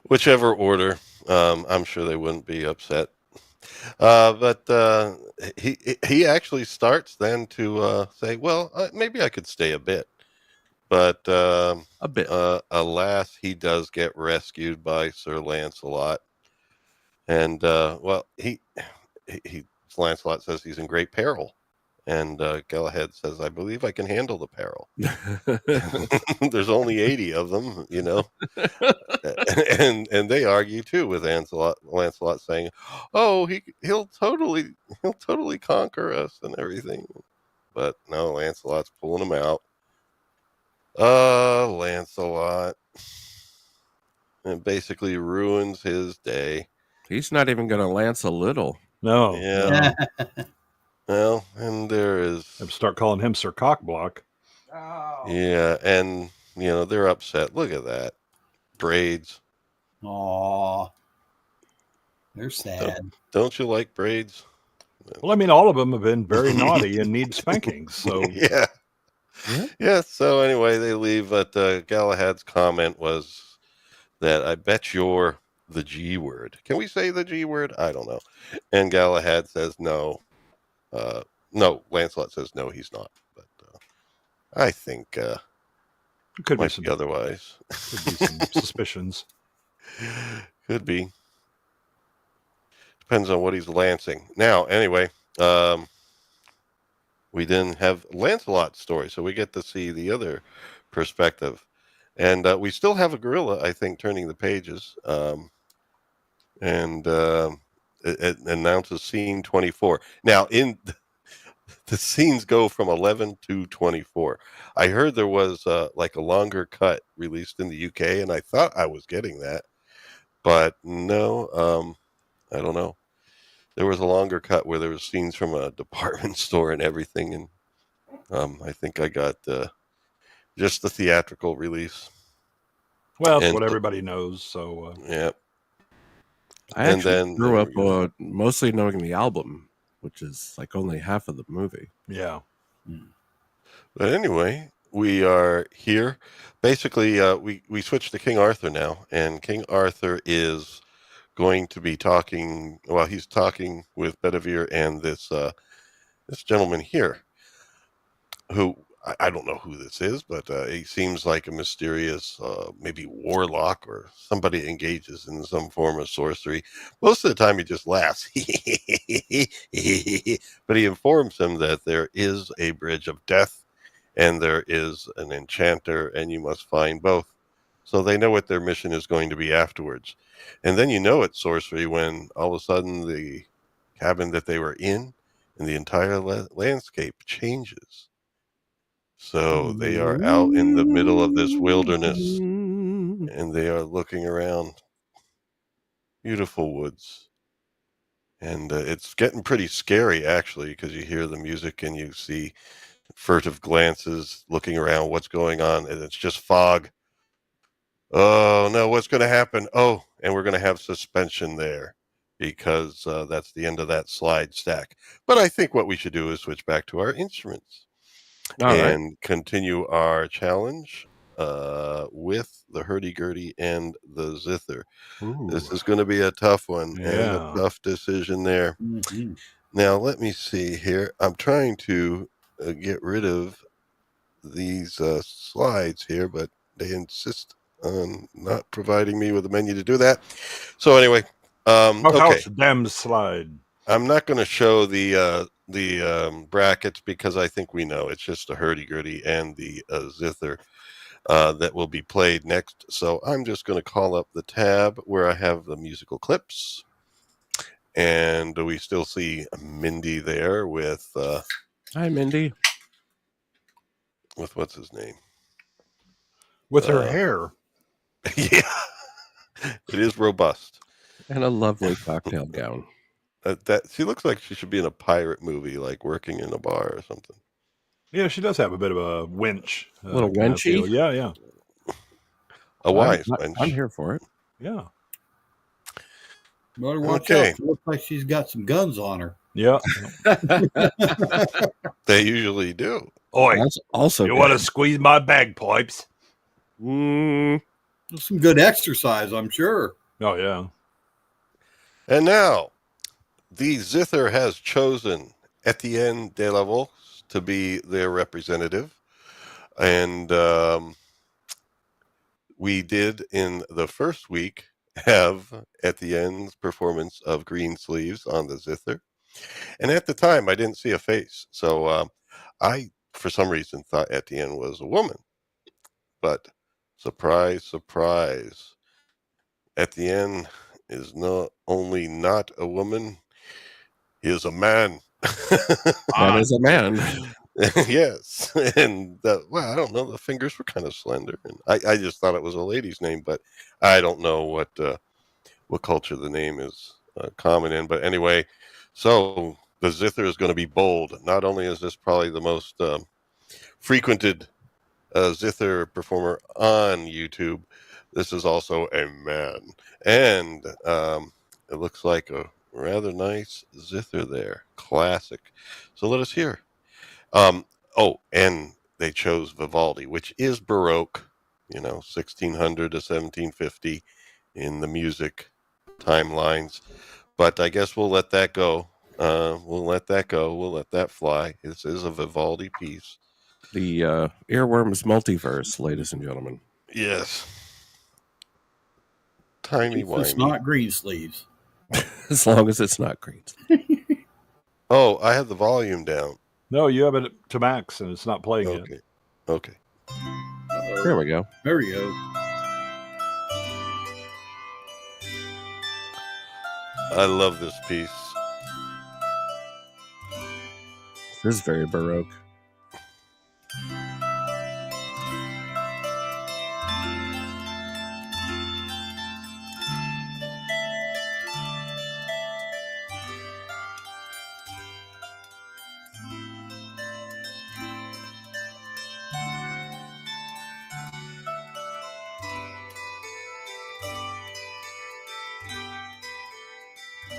whichever order, I'm sure they wouldn't be upset. But he actually starts then to say, well, maybe I could stay a bit. But a bit. Alas, he does get rescued by Sir Lancelot. And, Lancelot says he's in great peril. And Galahad says, I believe I can handle the peril. There's only 80 of them, and they argue too with Lancelot saying, oh, he'll totally conquer us and everything. But no, Lancelot's pulling him out. Lancelot. And basically ruins his day. He's not even going to lance a little. No. Yeah. Well, and there is... Start calling him Sir Cockblock. Oh. Yeah, and, they're upset. Look at that. Braids. Aw. They're sad. Don't you like braids? Well, I mean, all of them have been very naughty and need spankings. So Yeah. Yeah, so anyway, they leave, but Galahad's comment was that I bet you're the G word. Can we say the G word? I don't know. And Galahad says no. No, Lancelot says no, he's not. But I think could might be otherwise. Could be some suspicions. Could be. Depends on what he's lancing. Now, anyway, we then have Lancelot's story, so we get to see the other perspective. And we still have a gorilla, I think, turning the pages. It announces scene 24. Now, the scenes go from 11 to 24. I heard there was like a longer cut released in the UK, and I thought I was getting that. But no, I don't know. There was a longer cut where there was scenes from a department store and everything, and I think I got just the theatrical release. Well, it's what everybody knows, so... Yeah. I actually grew up mostly knowing the album, which is like only half of the movie. Yeah. But anyway, we are here. Basically, we switched to King Arthur now, and King Arthur is going to be talking. Well, he's talking with Bedivere and this gentleman here, who I don't know who this is, but he seems like a mysterious, maybe warlock or somebody engages in some form of sorcery. Most of the time, he just laughs. But he informs him that there is a bridge of death and there is an enchanter, and you must find both. So they know what their mission is going to be afterwards. And then it's sorcery when all of a sudden the cabin that they were in, and the entire landscape changes. So they are out in the middle of this wilderness, and they are looking around. Beautiful woods. And it's getting pretty scary, actually, because you hear the music and you see furtive glances looking around what's going on, and it's just fog. Oh, no, what's going to happen? Oh, and we're going to have suspension there because that's the end of that slide stack. But I think what we should do is switch back to our instruments and continue our challenge with the hurdy-gurdy and the zither. Ooh. This is going to be a tough one and a tough decision there. Mm-hmm. Now, let me see here. I'm trying to get rid of these slides here, but they insist on not providing me with a menu to do that. So anyway, okay. Damn slide. I'm not going to show the brackets because I think we know it's just the hurdy-gurdy and the zither that will be played next. So I'm just going to call up the tab where I have the musical clips. And we still see Mindy there with... Hi, Mindy. With what's his name? With her hair. Yeah. It is robust. And a lovely cocktail gown. That she looks like she should be in a pirate movie, like working in a bar or something. Yeah, she does have a bit of a winch. A little winchy? Yeah. A wise wench. I'm here for it. Yeah. Better watch out. It looks like she's got some guns on her. Yeah. They usually do. Oi, that's also you want to squeeze my bagpipes? That's some good exercise, I'm sure. Oh, yeah. And now, the zither has chosen Etienne de la Vaux to be their representative. And we did, in the first week, have Etienne's performance of Green Sleeves on the zither. And at the time, I didn't see a face. So I, for some reason, thought Etienne was a woman. But surprise, surprise, Etienne is not only not a woman, he is a man. That is a man. Yes. And, well, I don't know. The fingers were kind of slender. And I just thought it was a lady's name, but I don't know what culture the name is common in. But anyway, so the zither is going to be bold. Not only is this probably the most frequented zither performer on YouTube, this is also a man. And it looks like a rather nice zither there. Classic. So let us hear. And they chose Vivaldi, which is Baroque, 1600 to 1750 in the music timelines. But I guess we'll let that go. We'll let that fly. This is a Vivaldi piece. The Earworms multiverse, ladies and gentlemen. Yes. Timey wimey. It's not Green Sleeves. As long as it's not green. Oh, I have the volume down. No, you have it to max and it's not playing yet. Okay. There we go. There we go. I love this piece. This is very Baroque.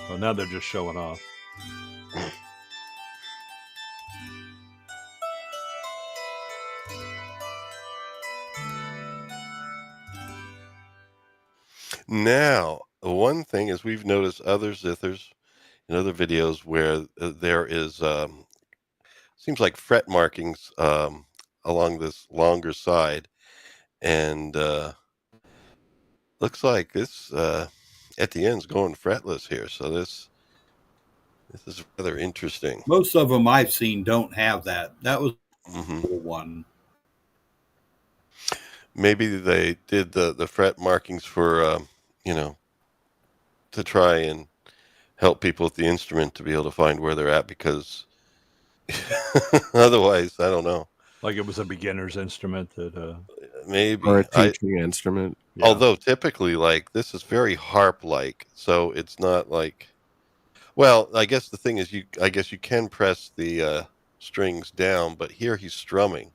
Well, now they're just showing off. Now, one thing is we've noticed other zithers in other videos where there is seems like fret markings along this longer side, and looks like this at the end's going fretless here. So this is rather interesting. Most of them I've seen don't have that. That was one. Maybe they did the fret markings for to try and help people with the instrument to be able to find where they're at, because otherwise, I don't know. Like it was a beginner's instrument that Maybe. Or a teaching instrument. Yeah. Although typically, like, this is very harp-like, so it's not like. Well, I guess the thing is, I guess you can press the strings down, but here he's strumming.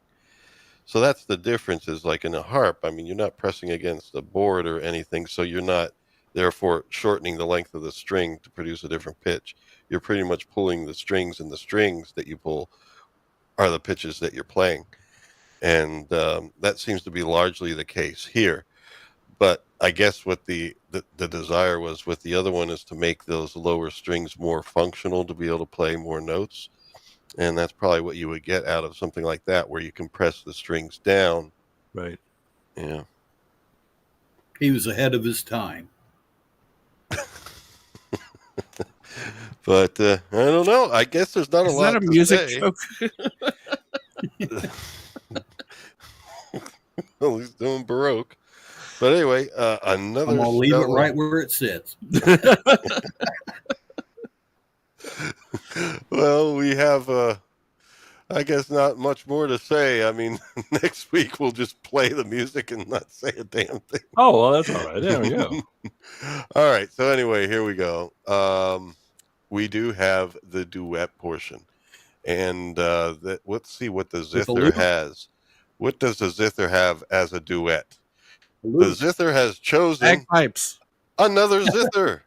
So that's the difference. Is like in a harp, I mean, you're not pressing against a board or anything, so you're not therefore shortening the length of the string to produce a different pitch. You're pretty much pulling the strings, and the strings that you pull are the pitches that you're playing. And that seems to be largely the case here. But I guess what the desire was with the other one is to make those lower strings more functional, to be able to play more notes. And that's probably what you would get out of something like that, where you can press the strings down. Right. Yeah. He was ahead of his time. But I don't know. I guess there's not a lot. Is that a music say. joke? Well, he's doing Baroque. But anyway, another. I'm gonna leave it right where it sits. Well, we have, I guess, not much more to say. I mean, next week we'll just play the music and not say a damn thing. Oh, well, that's all right. There we go. All right. So anyway, here we go. We do have the duet portion, and let's see what the zither has. What does the zither have as a duet? The zither has chosen Bagpipes. another zither.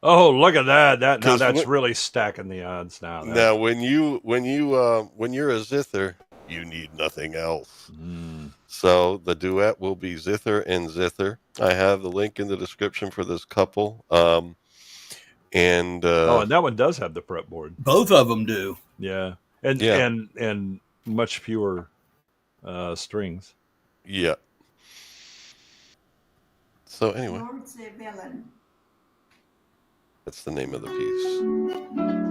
Oh, look at that! Now 'Cause that's really stacking the odds. Now, Now, when you're a zither, you need nothing else. So the duet will be zither and zither. I have the link in the description for this couple. And that one does have the fretboard. Both of them do. Yeah, and much fewer strings. Yeah. So anyway, that's the name of the piece.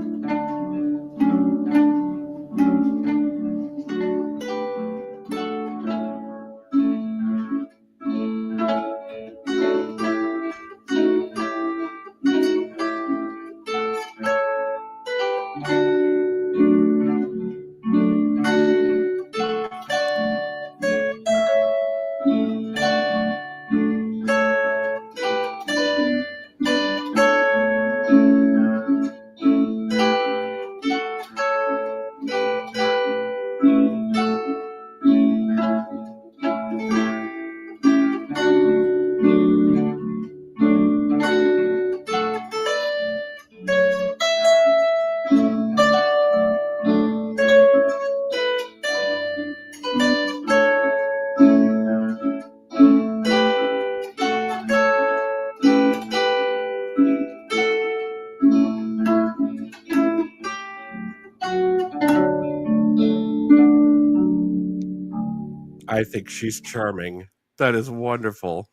I think she's charming. That is wonderful.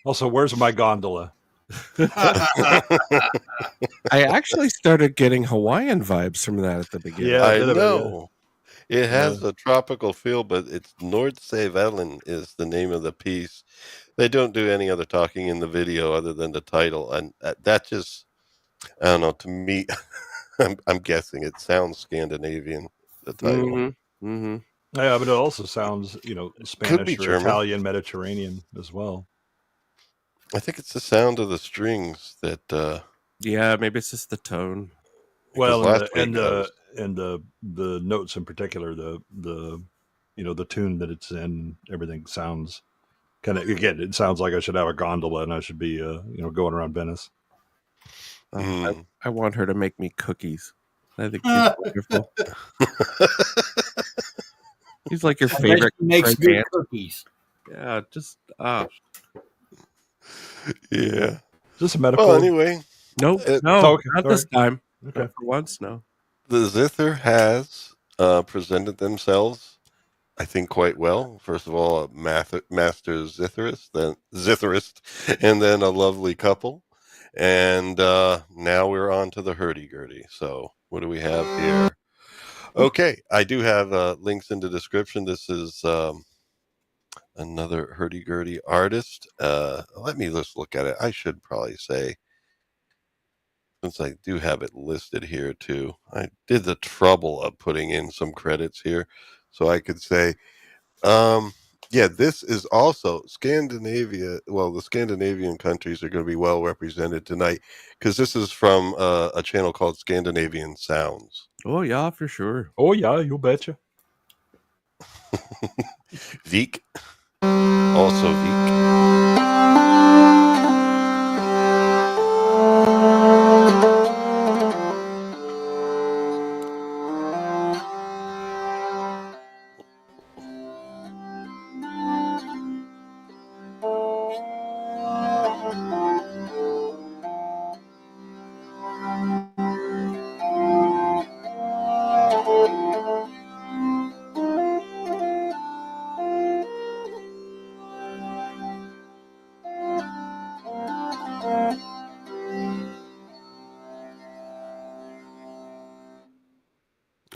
Also, where's my gondola? I actually started getting Hawaiian vibes from that at the beginning. Yeah, I know. It has a tropical feel, but it's Noordzee is the name of the piece. They don't do any other talking in the video other than the title, and that just, I don't know, to me, I'm guessing it sounds Scandinavian, the title. Mm-hmm. Mm-hmm. Yeah, but it also sounds, Spanish or German. Italian, Mediterranean as well. I think it's the sound of the strings that. Yeah, maybe it's just the tone. Well, and the notes in particular, the tune that it's in, everything sounds kind of, again, it sounds like I should have a gondola and I should be going around Venice. I want her to make me cookies. I think she's wonderful. He's like your favorite. Makes good cookies. Yeah, just Yeah. Is this a metaphor? Well, anyway. Nope. No, not this time. Okay. Not for once, no. The zither has presented themselves, I think, quite well. First of all, a master zitherist, and then a lovely couple. And now we're on to the hurdy-gurdy. So what do we have here? Okay, I do have links in the description. This is another hurdy-gurdy artist. Let me just look at it. I should probably say since I do have it listed here too, I did the trouble of putting in some credits here so I could say, yeah, this is also Scandinavia. Well, the Scandinavian countries are going to be well represented tonight because this is from a channel called Scandinavian Sounds. Oh, yeah, for sure. Oh, yeah, you betcha. Vik. Also Vik.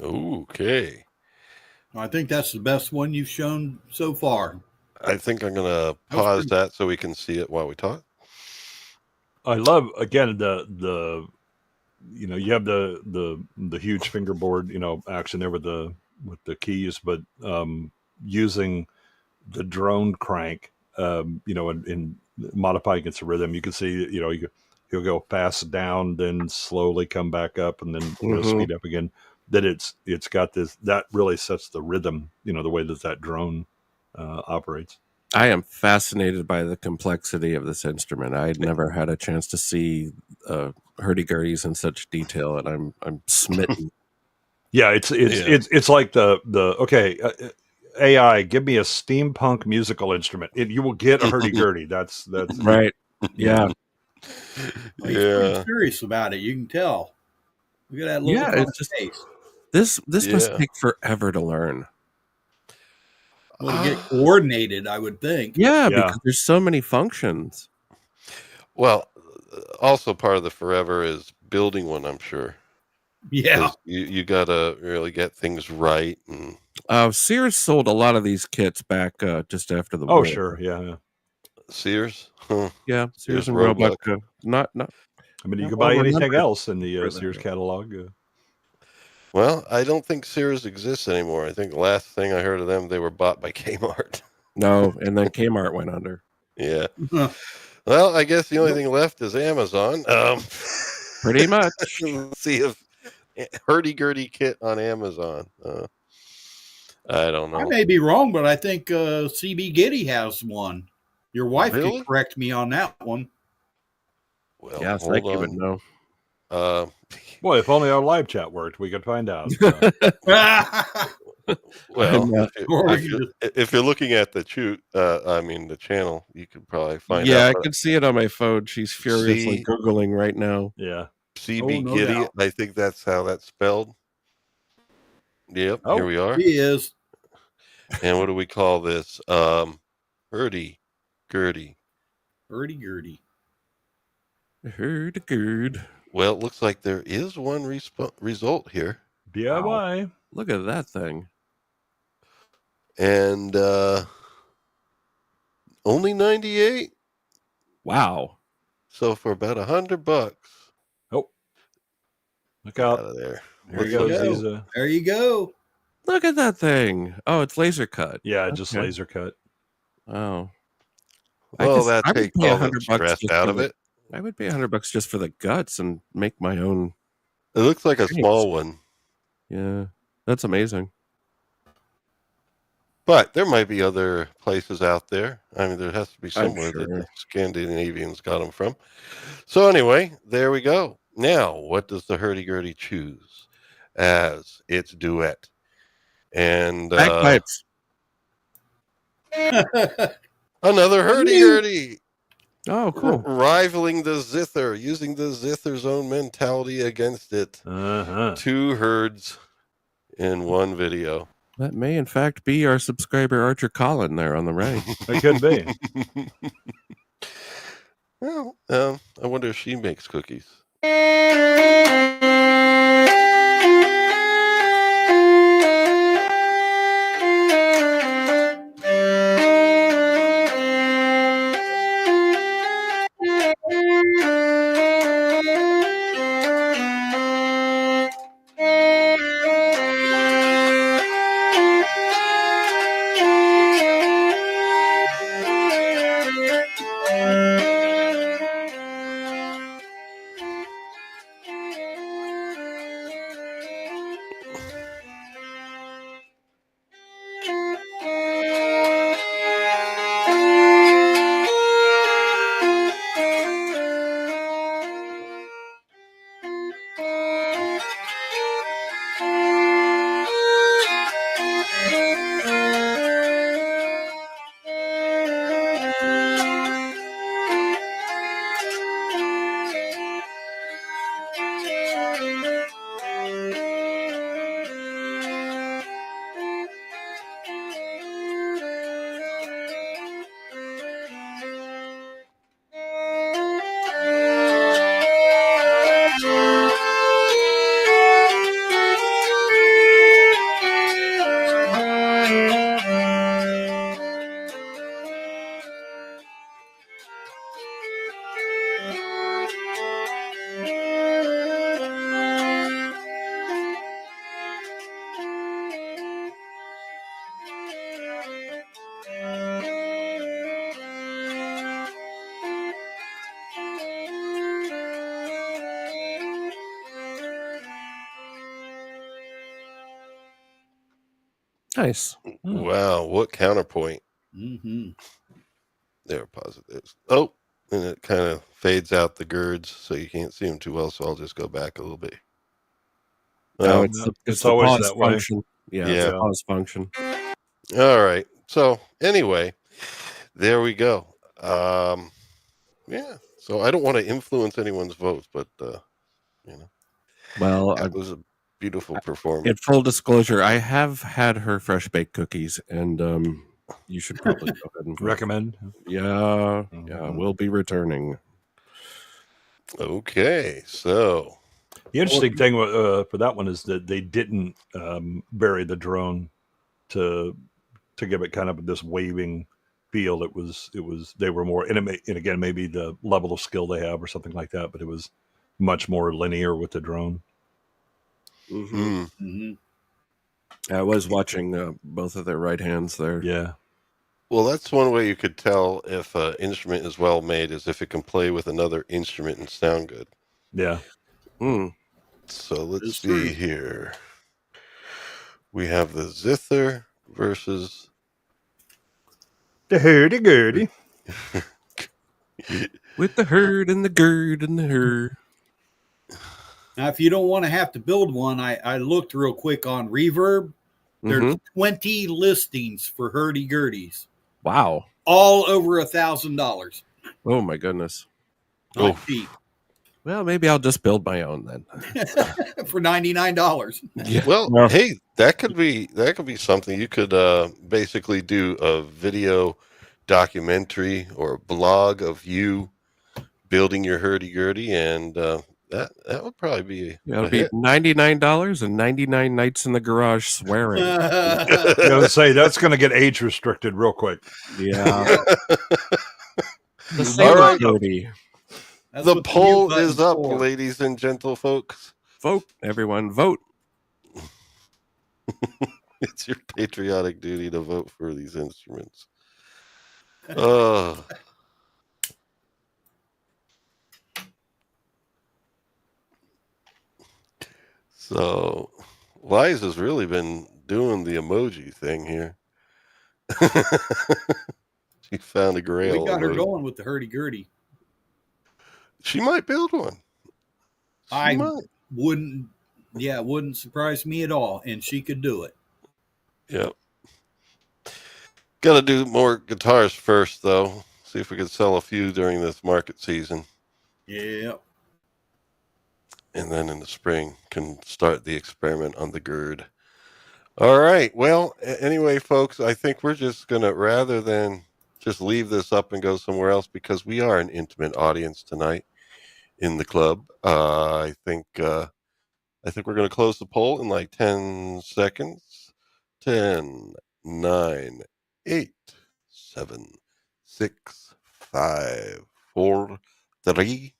Okay. I think that's the best one you've shown so far. I think I'm going to pause that so we can see it while we talk. I love, again, the you have the huge fingerboard, action there with the keys, but using the drone crank, in modifying its rhythm, you can see, he'll go fast down, then slowly come back up, and then speed up again. That it's got this, that really sets the rhythm, the way that drone operates. I am fascinated by the complexity of this instrument. I'd never had a chance to see hurdy-gurdies in such detail, and I'm smitten. Yeah, it's like the okay, AI, give me a steampunk musical instrument. You will get a hurdy-gurdy. That's right. Yeah. Well, he's pretty serious about it. You can tell. Look at that look on his face. This must take forever to learn. Well, to get coordinated, I would think. Yeah, because there's so many functions. Well, also part of the forever is building one, I'm sure. Yeah. You got to really get things right. And Sears sold a lot of these kits back just after the war. Oh, sure. Yeah. Sears? Huh. Yeah, Sears and Roebuck. Not. I mean, you could buy anything else in the Sears catalog. Well, I don't think Sears exists anymore. I think the last thing I heard of them, they were bought by Kmart. No, and then Kmart went under. Yeah. Well, I guess the only thing left is Amazon. Pretty much. Let's see if hurdy-gurdy kit on Amazon. I don't know. I may be wrong, but I think CB Giddy has one. Your wife can correct me on that one. Well, yes, I would know. Well, if only our live chat worked, we could find out. Well, if you're looking at the the channel, you could probably find out. Yeah, I can see it on my phone. She's furiously Googling right now. Yeah. CB Giddy, doubt. I think that's how that's spelled. Yep, here we are. He is. And what do we call this? Hurdy-gurdy. Hurdy-gurdy. Hurdy-gurd. Well, it looks like there is one result here. DIY. Wow. Look at that thing. And only 98. Wow. So for about $100. Oh, look out of there. There you go. There you go. Look at that thing. Oh, it's laser cut. Yeah, just laser cut. Oh. Well, that takes all the stress out of it. I would pay $100 just for the guts and make my own. It looks like a small one. Yeah, that's amazing. But there might be other places out there. I mean, there has to be somewhere that the Scandinavians got them from. So anyway, there we go. Now, what does the hurdy-gurdy choose as its duet? And bagpipes. Another hurdy-gurdy. Oh, cool. Rivaling the zither, using the zither's own mentality against it. Two herds in one video. That may, in fact, be our subscriber Archer Colin there on the right. It could be. Well, I wonder if she makes cookies. Nice. Wow, what counterpoint? Mm-hmm. There are positives. Oh, and it kind of fades out the girds, so you can't see them too well. So I'll just go back a little bit. No, Well, it's it's the always pause that way. function. Yeah, it's Yeah. the pause function. all right. So anyway, there we go. Yeah. So I don't want to influence anyone's votes, but you know, Well, that was a beautiful in performance. full disclosure, I have had her fresh baked cookies, and you should probably go ahead and vote. Recommend. Yeah, we'll be returning. Okay, so The interesting thing for that one is that they didn't bury the drone to give it kind of this waving feel. It was they were more, and again, maybe the level of skill they have or something like that, but it was much more linear with the drone. Mm-hmm. Mm-hmm. I was watching both of their right hands there. Yeah. Well, that's one way you could tell if an instrument is well made, is if it can play with another instrument and sound good. Yeah. So let's see here. We have the zither versus the hurdy-gurdy. With the herd and the gird and the her. Now, if you don't want to have to build one, I looked real quick on Reverb. There's 20 listings for hurdy-gurdies. Wow. All over $1,000. Oh, my goodness. Not cheap. Well, maybe I'll just build my own then. For $99. Yeah. Well, hey, that could be something. You could basically do a video documentary or a blog of you building your hurdy-gurdy, and that would probably be it'll be $99 and 99 nights in the garage swearing. I was gonna say that's gonna get age restricted real quick. Yeah. All right. That's the poll is up, for. ladies and gentle folks. Vote, everyone, vote. It's your patriotic duty to vote for these instruments. So, Liza's really been doing the emoji thing here. She found a grail. We got her going with the hurdy-gurdy. She might build one. Wouldn't surprise me at all, and she could do it. Yep. Got to do more guitars first, though. See if we can sell a few during this market season. Yeah. And then in the spring can start the experiment on the gird. All right. Well, anyway, folks, I think we're just going to, rather than just leave this up and go somewhere else, because we are an intimate audience tonight in the club. I think we're going to close the poll in like 10 seconds. 10, 9, 8, 7, 6, 5, 4, 3,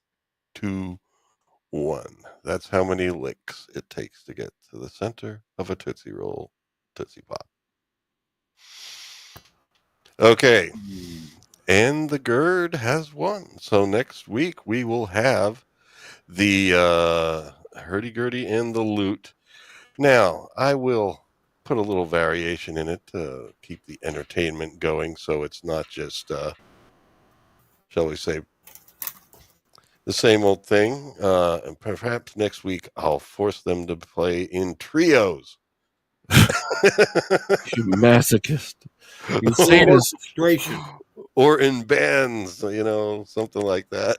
2, 1. That's how many licks it takes to get to the center of a Tootsie Roll Tootsie Pop. Okay. And the gird has won. So next week we will have the hurdy-gurdy and the lute. Now, I will put a little variation in it to keep the entertainment going, so it's not just, shall we say, the same old thing. And perhaps next week I'll force them to play in trios. You masochist. You sadist. Or in bands, something like that.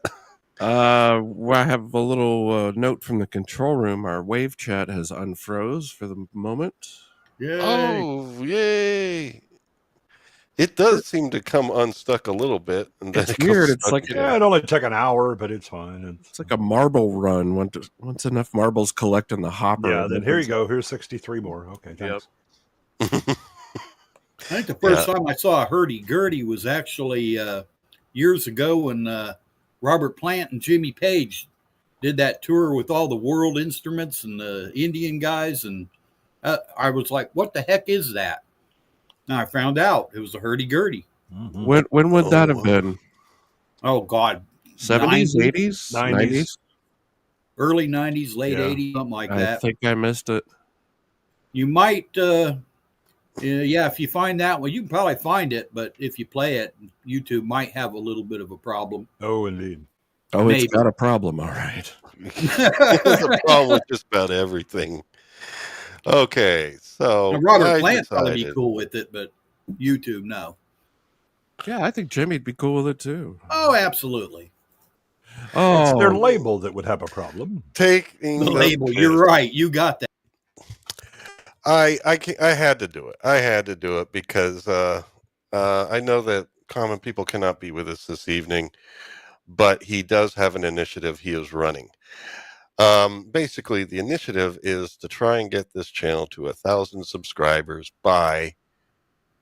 I have a little note from the control room. Our wave chat has unfroze for the moment. Yay. Oh, yay. It does seem to come unstuck a little bit. And then it's weird. It's like it only took an hour, but it's fine. It's like a marble run. Once enough marbles collect in the hopper. Yeah, then here you go. Here's 63 more. Okay, thanks. Yep. I think the first time I saw a hurdy-gurdy was actually years ago when Robert Plant and Jimmy Page did that tour with all the world instruments and the Indian guys. And I was like, what the heck is that? And I found out it was a hurdy-gurdy. Mm-hmm. When would that have been? Oh, God. 70s, 80s? 90s? Early 90s, late 80s, something like that. I think I missed it. You might Yeah, if you find that one, you can probably find it, but if you play it, YouTube might have a little bit of a problem. Oh, indeed. Oh, Maybe. it's got a problem. All right. There's a problem with just about everything. Okay, so Now, Robert I Plant probably be decided- cool with it, but YouTube, no. Yeah, I think Jimmy'd be cool with it too. Oh, absolutely. Oh, It's their label that would have a problem. taking The label. You're right. You got that. I had to do it. I had to do it because I know that common people cannot be with us this evening, but he does have an initiative he is running. Basically, the initiative is to try and get this channel to 1,000 subscribers by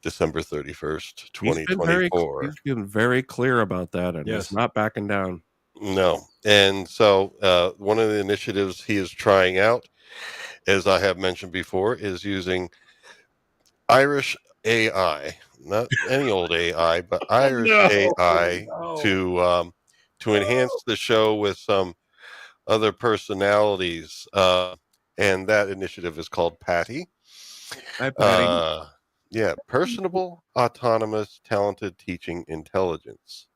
December 31st, 2024. He's been very clear about that, and Yes. he's not backing down. No. And so one of the initiatives he is trying out, as I have mentioned before, is using Irish AI, not any old AI, but Irish AI to enhance the show with some other personalities. And that initiative is called Patty. Hi, Patty. Yeah, personable, autonomous, talented teaching intelligence.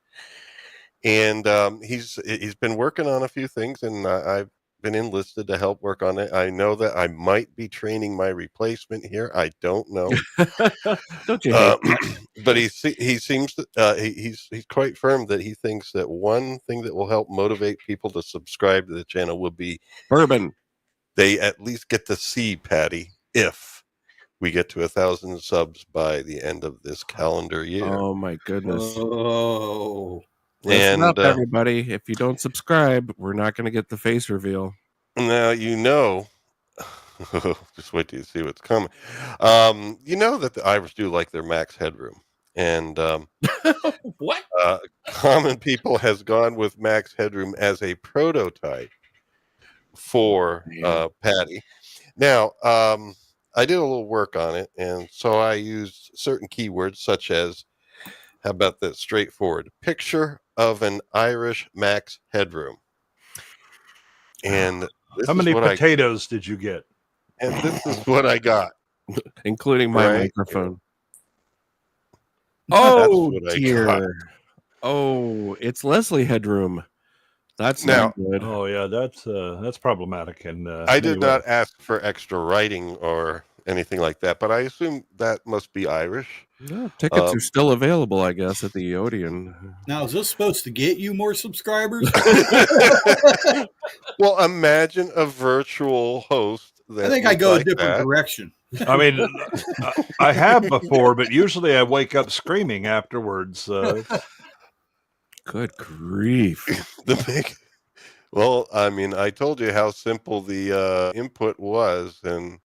And he's been working on a few things, and I've been enlisted to help work on it. I know that I might be training my replacement here. I don't know. Don't you hate But he seems to, he's quite firm that he thinks that one thing that will help motivate people to subscribe to the channel will be bourbon? They at least get to see Patty if we get to 1,000 subs by the end of this calendar year. Oh my goodness! Oh, listen up, everybody! If you don't subscribe, we're not going to get the face reveal. Now you know. Just wait till you see what's coming. You know that the Irish do like their max headroom, and what? Common People has gone with max headroom as a prototype for Patty. Now, I did a little work on it, and so I used certain keywords such as, how about this straightforward picture of an Irish max headroom, and this how many potatoes did you get? And this is what I got, including my microphone. Oh dear! Oh, it's Leslie headroom. That's not good. Oh yeah, that's problematic. And I did not ask for extra writing or anything like that, but I assume that must be Irish. No, tickets are still available, I guess, at the Odeon. Now, is this supposed to get you more subscribers? Well, imagine a virtual host. I think I go a different direction. I mean, I have before, but usually I wake up screaming afterwards. Good grief! Well, I mean, I told you how simple the input was, and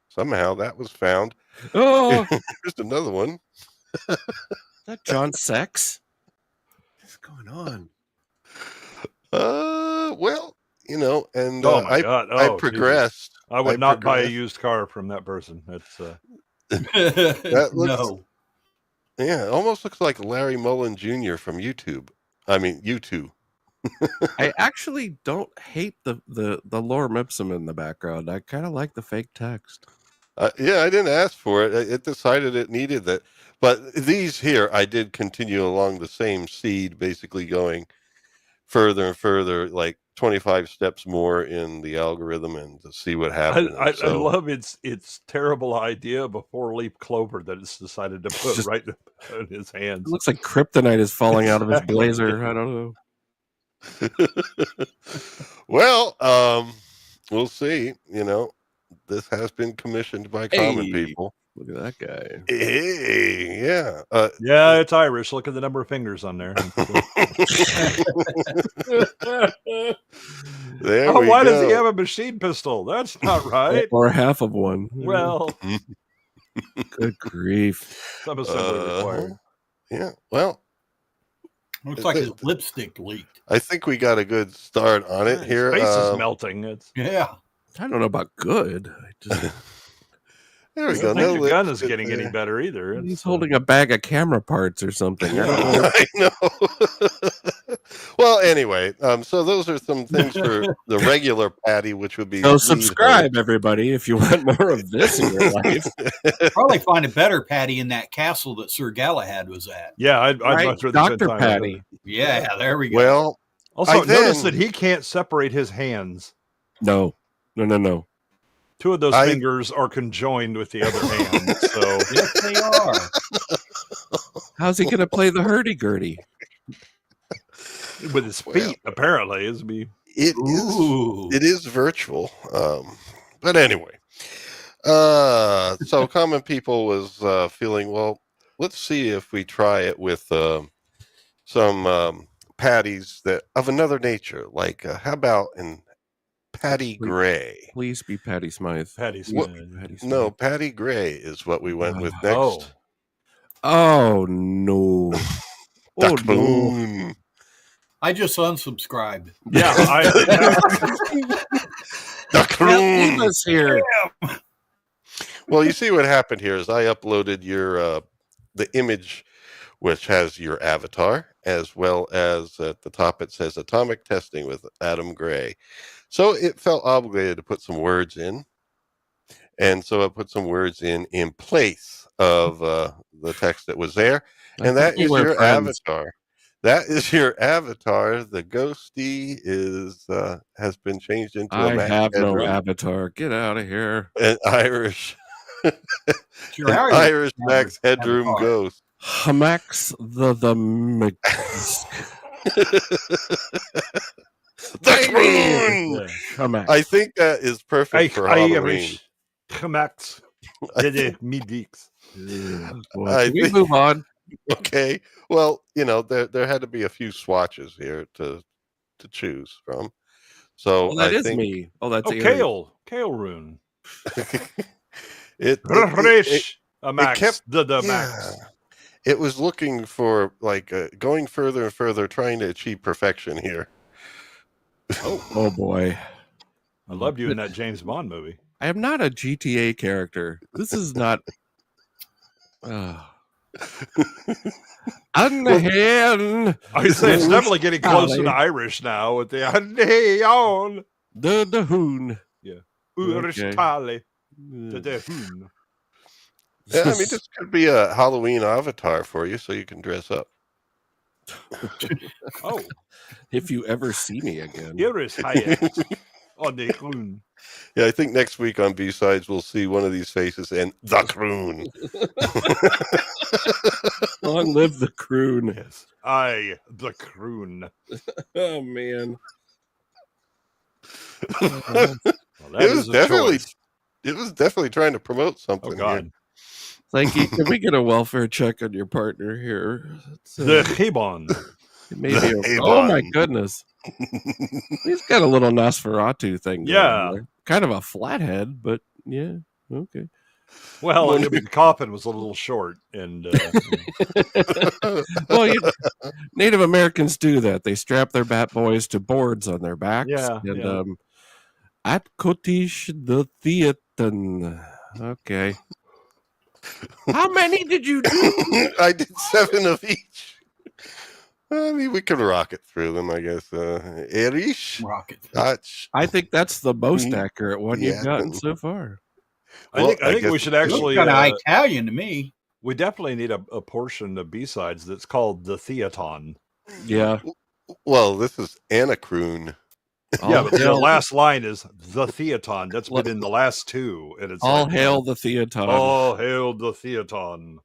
somehow that was found. Oh, here's another one. Is that John Sex? What's going on? Well, you know, and oh my God. I progressed. Jesus. I would not buy a used car from that person. That's that looks, no. Yeah, it almost looks like Larry Mullen Jr. from YouTube. I mean, YouTube. I actually don't hate the lorem ipsum in the background. I kind of like the fake text. Yeah, I didn't ask for it. It decided it needed that. But these here, I did continue along the same seed, basically going further and further, like 25 steps more in the algorithm, and to see what happens. I love its terrible idea of a 4-leaf clover that it's decided to put right in his hands. It looks like kryptonite is falling out of his blazer. I don't know. Well, we'll see. You know, this has been commissioned by Common People. Look at that guy. Hey, yeah. Yeah, it's Irish. Look at the number of fingers on there. Why does he have a machine pistol? That's not right. Or half of one. Well, good grief. Some assembly required. Yeah, well. Looks like his lipstick leaked. I think we got a good start on it here. His face is melting. Yeah. I don't know about good. There we I go. don't think No the gun lips is getting any there. better either. He's It's, holding a bag of camera parts or something. I don't know. I know. Well, anyway, so those are some things for the regular Patty, which would be So zither. subscribe, everybody, if you want more of this in your life. Probably find a better Patty in that castle that Sir Galahad was at. yeah, I'd Right? much rather spend Dr. time Patty. with her. Yeah, there we go. Well, Also, I notice then- that he can't separate his hands. No. Two of those I- fingers are conjoined with the other hand. So Yes, they are. How's he going to play the hurdy-gurdy? with his feet, apparently, is be. Ooh. it is virtual. But anyway, so common people was feeling, well, let's see if we try it with some patties that of another nature. Like, how about in Patty Gray? Please be Patty Smythe. Patty What- Smith. Patty Smythe. No, Patty Gray is what we went with next. Oh, Oh, no. Oh, Duck no. Boom. I just unsubscribed. yeah. Duck Can't leave Boom. us here. Well, you see what happened here is I uploaded your the image, which has your avatar, as well as at the top it says Atomic Testing with Adam Gray. So it felt obligated to put some words in, and so I put some words in place of the text that was there, and that is your avatar. That is your avatar. The ghosty is has been changed into a I Max have no Headroom, avatar. Get out of here. an Irish, It's your an Irish Irish Max Headroom avatar. ghost. Max the Duck Boom! yeah. Hamax. I think that is perfect for Halloween. Irish. Gemaakt. Dede Midix. Boy, I can we think- move on? Okay. Well, there had to be a few swatches here to choose from. So Oh, that I is think me. Oh, that's Oh, Ariel. Kale Rune. it Rish. A Max. kept- The yeah. Max. It was looking for like going further and further, trying to achieve perfection here. Oh boy. I loved you in that James Bond movie. I am not a GTA character. This is not. Unhen I say it's definitely getting closer to Golly. Irish now with the Neon. the hoon. Irish Okay. Tale. The Hoon. Yeah, I mean, this could be a Halloween avatar for you, so you can dress up. Oh, If you ever see me again. Irish Hayek on the Hoon. Yeah, I think next week on B-Sides we'll see one of these faces and the croon. Long live the croon. Yes. I, the Croon. Oh man. Well, that It is was a definitely choice. it was definitely trying to promote something. Oh, God. Like, can we get a welfare check on your partner here? It's, The Hebon. maybe the oh my Avon. goodness. He's got a little Nosferatu thing. going Yeah. there. Kind of a flathead, but yeah. Okay. Well, I mean, the coffin was a little short. And Well, Native Americans do that. They strap their bat boys to boards on their backs. Yeah, And yeah. at Kotish the Theatan. Okay. How many did you do? I did 7 of each. I mean, we could rocket through them, I guess. Irish, Rocket. Dutch. I think that's the most accurate one you've Yeah. gotten so far. Well, I think guess we should it's- actually. Looks kind of Italian to me. We definitely need a portion of B-sides that's called the Theaton. Yeah. Well, this is Anacroon. Yeah, All but the hail, last line is the Theaton. That's been in the last two. And it's all like, hail the Theaton. all hail the Theaton.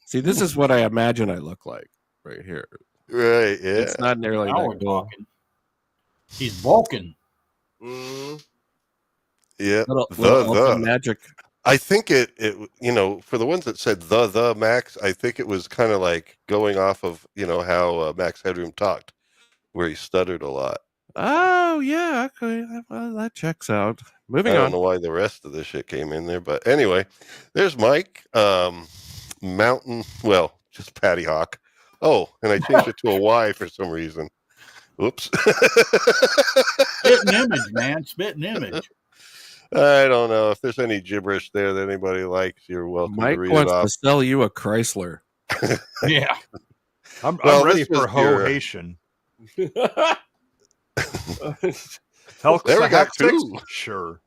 See, this is what I imagine I look like right here. Right, yeah. It's not nearly Now we're that cool. talking. He's bulking. Yeah. Little The. elfin magic. I think it for the ones that said the Max, I think it was kind of like going off of how Max Headroom talked, where he stuttered a lot. Oh yeah, okay, well, that checks out. I Moving don't on. know why the rest of the shit came in there, but anyway, there's Mike. Mountain, well, just Patty Hawk. Oh, and I changed it to a Y for some reason. Oops. Spitting image, man. Spitting image. I don't know if there's any gibberish there that anybody likes. You're welcome to Mike read wants it to off. sell you a Chrysler. Yeah. I'm Well, ready this was for your- Ho-Haitian. There we got two. Sure.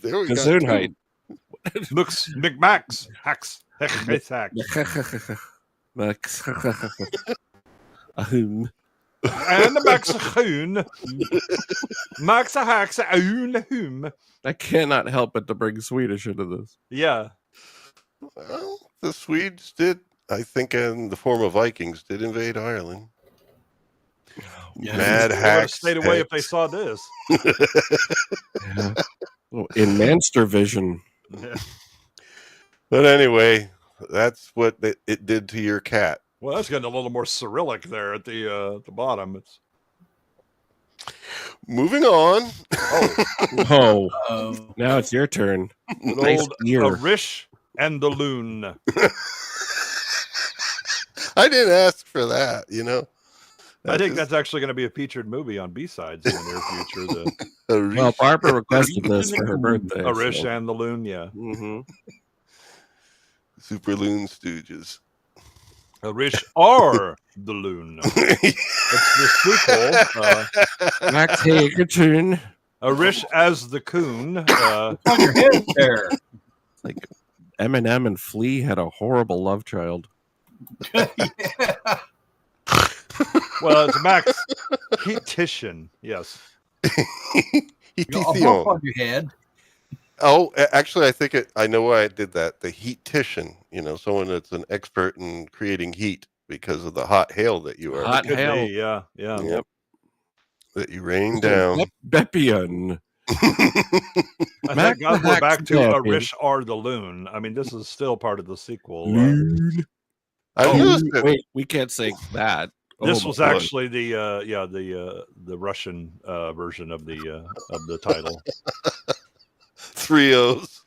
There we got Gesundheit. Looks McMax. Hacks. Hacks. Ahum. And the Mexican. Max a hacks hum. I cannot help but to bring Swedish into this. Yeah. Well, the Swedes did, I think, in the form of Vikings, did invade Ireland. Yeah. Mad They would have hacks. stayed away if they saw this. Yeah. Oh, in Manster Vision. Yeah. But anyway, that's what it did to your cat. Well, that's getting a little more Cyrillic there at the bottom. It's Moving on. Oh, now it's your turn. an Nice old ear. Arish and the Loon. I didn't ask for that, you know. I think that's actually going to be a featured movie on B-Sides in the near future. The Well, Barbara requested this for her birthday. Arish so. and the Loon, yeah. Mhm. Super Loon Stooges. Arish are the Loon. It's the sequel. Max Hagerton. Arish as the Coon. On your head there. Like Eminem and Flea had a horrible love child. Well, it's Max Heatitian. Yes. A bump on your head. Oh, actually, I think I know why I did that. The heatitian, you know, someone that's an expert in creating heat because of the hot hail that you are. Hot Could hail. be, yeah. Yep. That you rain down. Bepian. I Max think we're the back Hack's to Bepian. Arish are the Loon. I mean, this is still part of the sequel. Loon. I noticed that. Wait, we can't say that. This Oh, was my God. actually the Russian version of the title. 3 O's.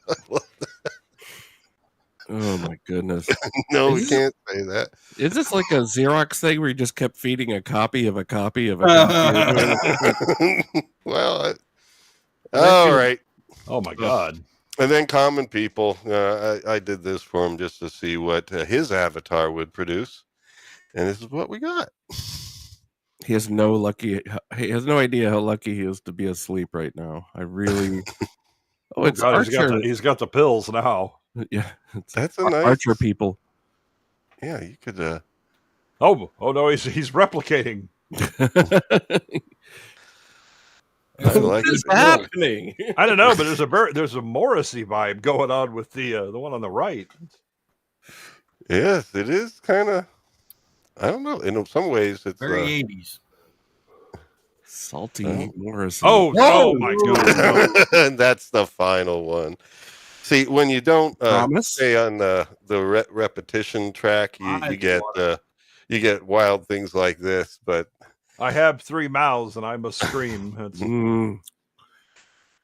Oh my goodness. No, we Is can't say that. Is this like a Xerox thing where you just kept feeding a copy of a copy of a copy? Well, all right. Oh my God! And then Common People. I did this for him just to see what his avatar would produce, and this is what we got. He has no idea how lucky he is to be asleep right now. I really. Oh, it's God, Archer. he's got the pills now. Yeah, it's That's a nice Archer people. Yeah, you could. Oh no, he's replicating. I like What is it. happening? I don't know, but there's a Morrissey vibe going on with the one on the right. Yes, it is kind of. I don't know. In some ways, it's Very 80s. Salty Morrison. Oh my God! and that's the final one. See, when you don't Promise? stay on the repetition track, you get wild things like this. But I have 3 mouths and I must scream.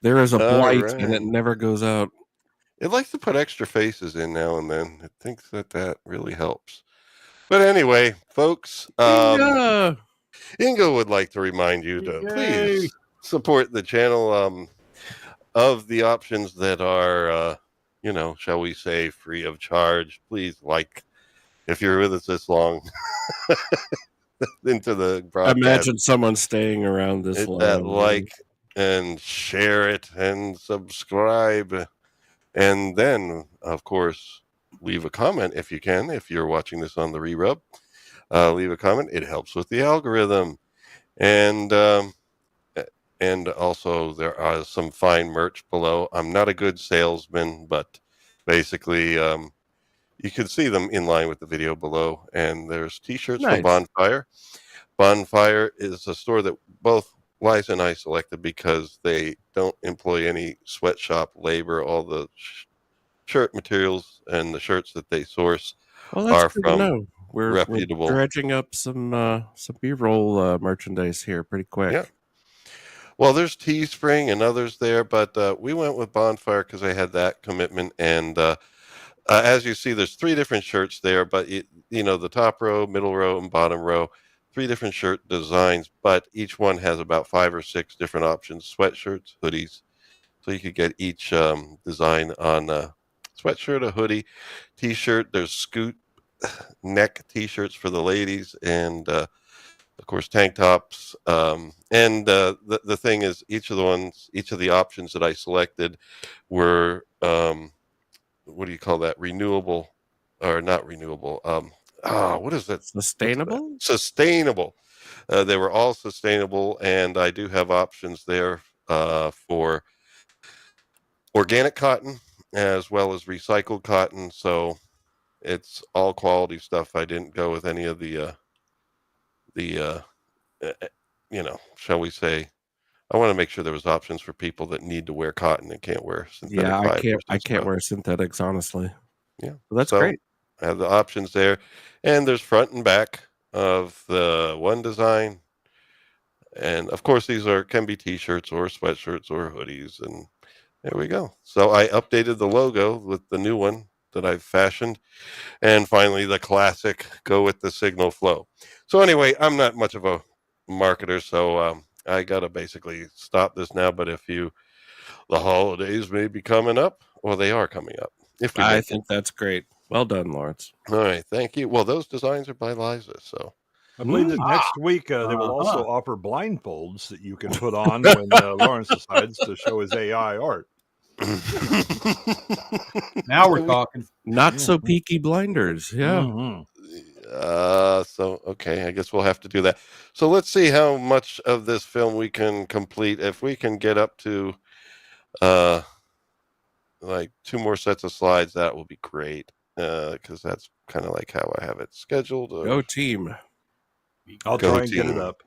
There is a blight right. and it never goes out. it likes to put extra faces in now and then. It thinks that really helps. But anyway, folks, Yeah. Ingo would like to remind you to please support the channel of the options that are, shall we say, free of charge. Please like, if you're with us this long into the broadcast. Imagine someone staying around this Hit long. that like and share it and subscribe. And then, of course, leave a comment if you can. If you're watching this on the re-rub, leave a comment. It helps with the algorithm. And also there are some fine merch below. I'm not a good salesman, but basically you can see them in line with the video below. And there's t-shirts from Bonfire. Bonfire is a store that both Liza and I selected because they don't employ any sweatshop labor. All the shirt materials and the shirts that they source are from reputable. We're dredging up some B-roll merchandise here pretty quick. Yeah. Well, there's Teespring and others there, but we went with Bonfire because I had that commitment. And as you see, there's 3 different shirts there, but the top row, middle row, and bottom row, 3 different shirt designs, but each one has about 5 or 6 different options: sweatshirts, hoodies. So you could get each design on a sweatshirt, a hoodie, t-shirt. There's scoot neck t-shirts for the ladies, and of course tank tops. And the thing is, each of the options that I selected were what do you call that? Renewable or not renewable? What is that? Sustainable? Sustainable. They were all sustainable, and I do have options there for organic cotton as well as recycled cotton. So it's all quality stuff. I didn't go with any of the shall we say? I want to make sure there was options for people that need to wear cotton and can't wear synthetic fibers. I can't wear synthetics, honestly. Yeah, well, that's great. I have the options there, and there's front and back of the one design, and of course these can be t-shirts or sweatshirts or hoodies, and there we go. So I updated the logo with the new one that I've fashioned, and finally the classic go with the signal flow. So anyway, I'm not much of a marketer, so I gotta basically stop this now. But the holidays may be coming up, or they are coming up. I think that's great. Well done, Lawrence. All right, thank you. Well, those designs are by Liza, so I believe that next week they will also offer blindfolds that you can put on when Lawrence decides to show his AI art. Now we're talking. Not so peaky blinders. Yeah. Mm-hmm. So okay, I guess we'll have to do that. So let's see how much of this film we can complete. If we can get up to like 2 more sets of slides, that will be great. Because that's kind of like how I have it scheduled. Go team. I'll try and get it up.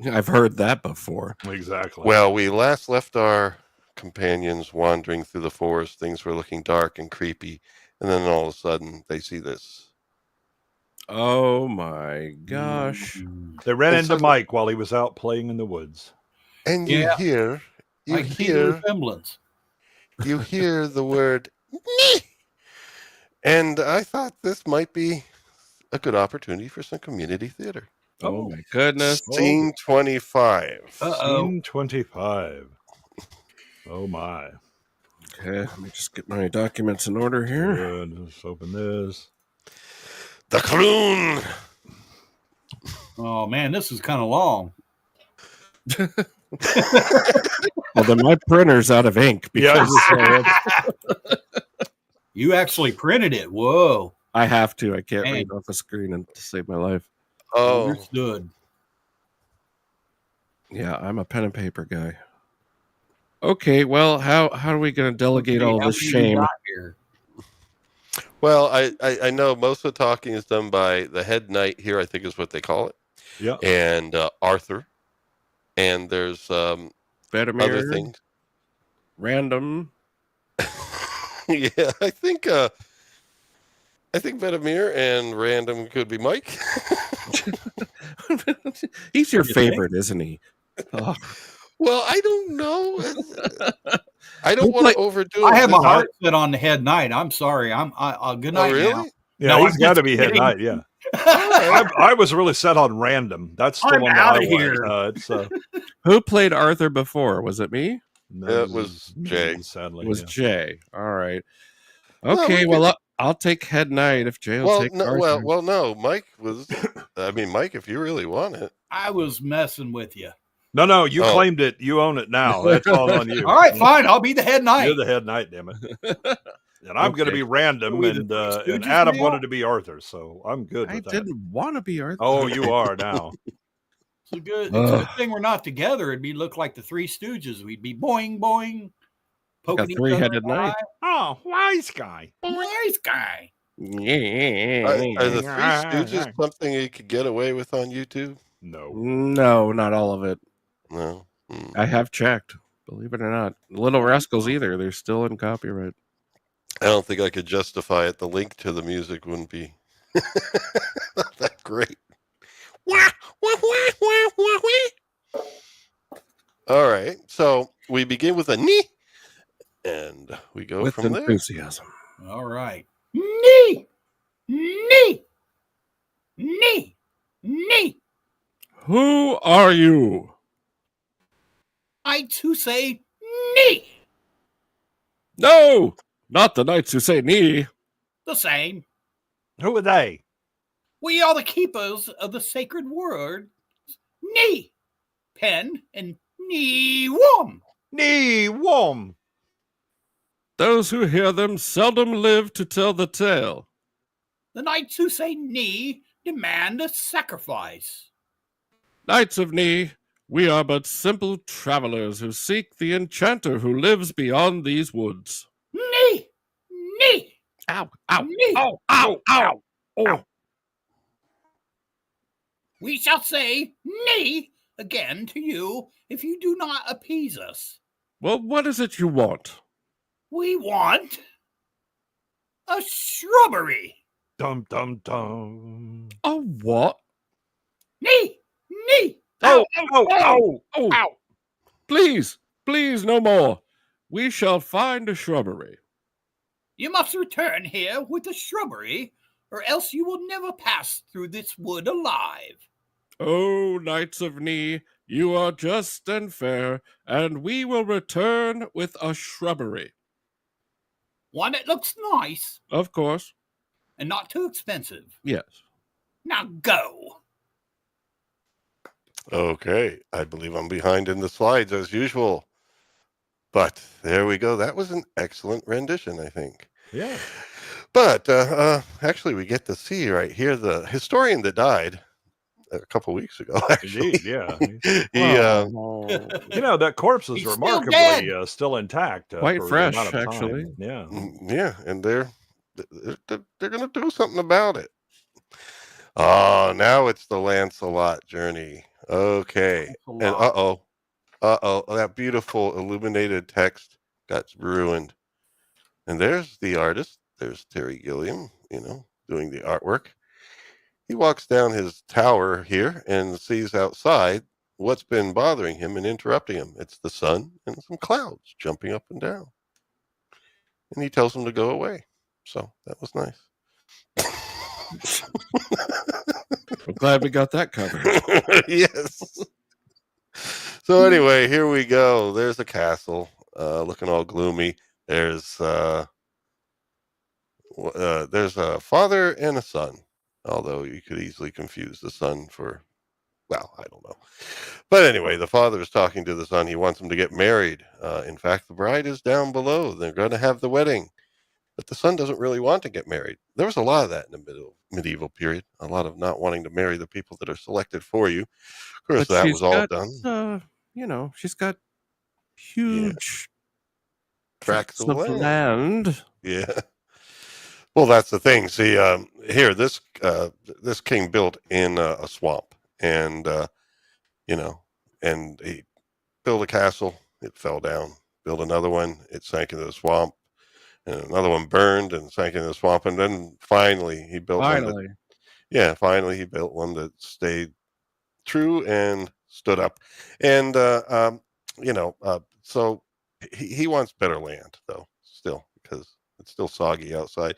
I've heard that before. Exactly. Well, we last left our companions wandering through the forest. Things were looking dark and creepy, and then all of a sudden they see this. Oh my gosh. They ran into Mike while he was out playing in the woods. And you hear the resemblance. You hear the word "nee." And I thought this might be a good opportunity for some community theater. Oh my goodness. Scene 25. Scene 25. Oh my. Okay, let me just get my documents in order here. Good. Let's open this. The Croon. Oh man, this is kind of long. Well, then my printer's out of ink. Because you actually printed it. Whoa. I have to. I can't read off a screen and to save my life. Oh. Understood. Yeah, I'm a pen and paper guy. Okay, well, how are we going to delegate all this shame? Well, I know most of the talking is done by the head knight here, I think is what they call it. Yeah. And Arthur. And there's other things. Random. Yeah, I think Vedamir and random could be Mike. He's your favorite, isn't he? Oh. Well, I don't know. I don't want to overdo it. I have my heart set on the head knight. I'm sorry. Good night. Oh, really? Now. Yeah, no, he's got to be head knight. Yeah. I was really set on random. That's the one that I want. Who played Arthur before? Was it me? No, it was Jay. Sadly, it was Jay. All right. Okay. Well, I'll take head knight if Jay will take Arthur. Well, no. Mike was. I mean, Mike, if you really want it. I was messing with you. No, you claimed it. You own it now. That's all on you. All right, fine. I'll be the head knight. You're the head knight, damn it. And I'm going to be random, and Adam wanted to be Arthur, so I'm good with that. I didn't want to be Arthur. Oh, you are now. It's a good thing we're not together. It'd look like the Three Stooges. We'd be boing, boing, poking a three-headed knight. Oh, wise guy. Wise guy. Yeah. Are the Three Stooges something you could get away with on YouTube? No, not all of it. No. I have checked, believe it or not. Little Rascals either. They're still in copyright. I don't think I could justify it. The link to the music wouldn't be that great. All right. So we begin with a knee, and we go with from enthusiasm. there. All right. Knee. Knee. Knee. Knee. Who are you? I too say Nee! No, not the knights who say nee. The same. Who are they? We are the keepers of the sacred word. Nee! Pen and nee wom. Nee, wom. Those who hear them seldom live to tell the tale. The knights who say nee demand a sacrifice. Knights of Nee, we are but simple travelers who seek the enchanter who lives beyond these woods. Nee! Nee! Ow, ow, Nee! ow, ow, ow, ow. We shall say nee again to you if you do not appease us. Well, what is it you want? We want a shrubbery. Dum, dum, dum. A what? Nee! Nee! Oh, ow. Ow. Please, no more. We shall find a shrubbery. You must return here with the shrubbery, or else you will never pass through this wood alive. Oh, knights of Nee, you are just and fair, and we will return with a shrubbery. One that looks nice. Of course. And not too expensive. Yes. Now go. Okay, I believe I'm behind in the slides as usual. But there we go. That was an excellent rendition, I think. Yeah. But actually, we get to see right here the historian that died a couple weeks ago. Actually, Indeed, yeah. he, That corpse is He's still remarkably still intact. Quite for the fresh, amount of time. actually. Yeah. yeah, and they're going to do something about it. Oh, now it's the Lancelot journey. Okay, and that beautiful illuminated text got ruined. And there's the artist. There's Terry Gilliam, doing the artwork. He walks down his tower here and sees outside what's been bothering him and interrupting him. It's the sun and some clouds jumping up and down. And he tells them to go away. So that was nice. I'm glad we got that covered. Yes. So anyway, here we go. There's a castle, looking all gloomy. There's a father and a son, although you could easily confuse the son for, well, I don't know. But anyway, the father is talking to the son. He wants him to get married. In fact, the bride is down below. They're going to have the wedding. But the son doesn't really want to get married. There was a lot of that in the medieval period. A lot of not wanting to marry the people that are selected for you. Of course, that was all done. She's got huge tracts of land. Yeah. Well, that's the thing. See, here, this king built in a swamp, and and he built a castle. It fell down. Built another one. It sank into the swamp. And another one burned and sank into the swamp. And then finally he built one. Finally he built one that stayed true and stood up. And, so he wants better land, though, still, because it's still soggy outside.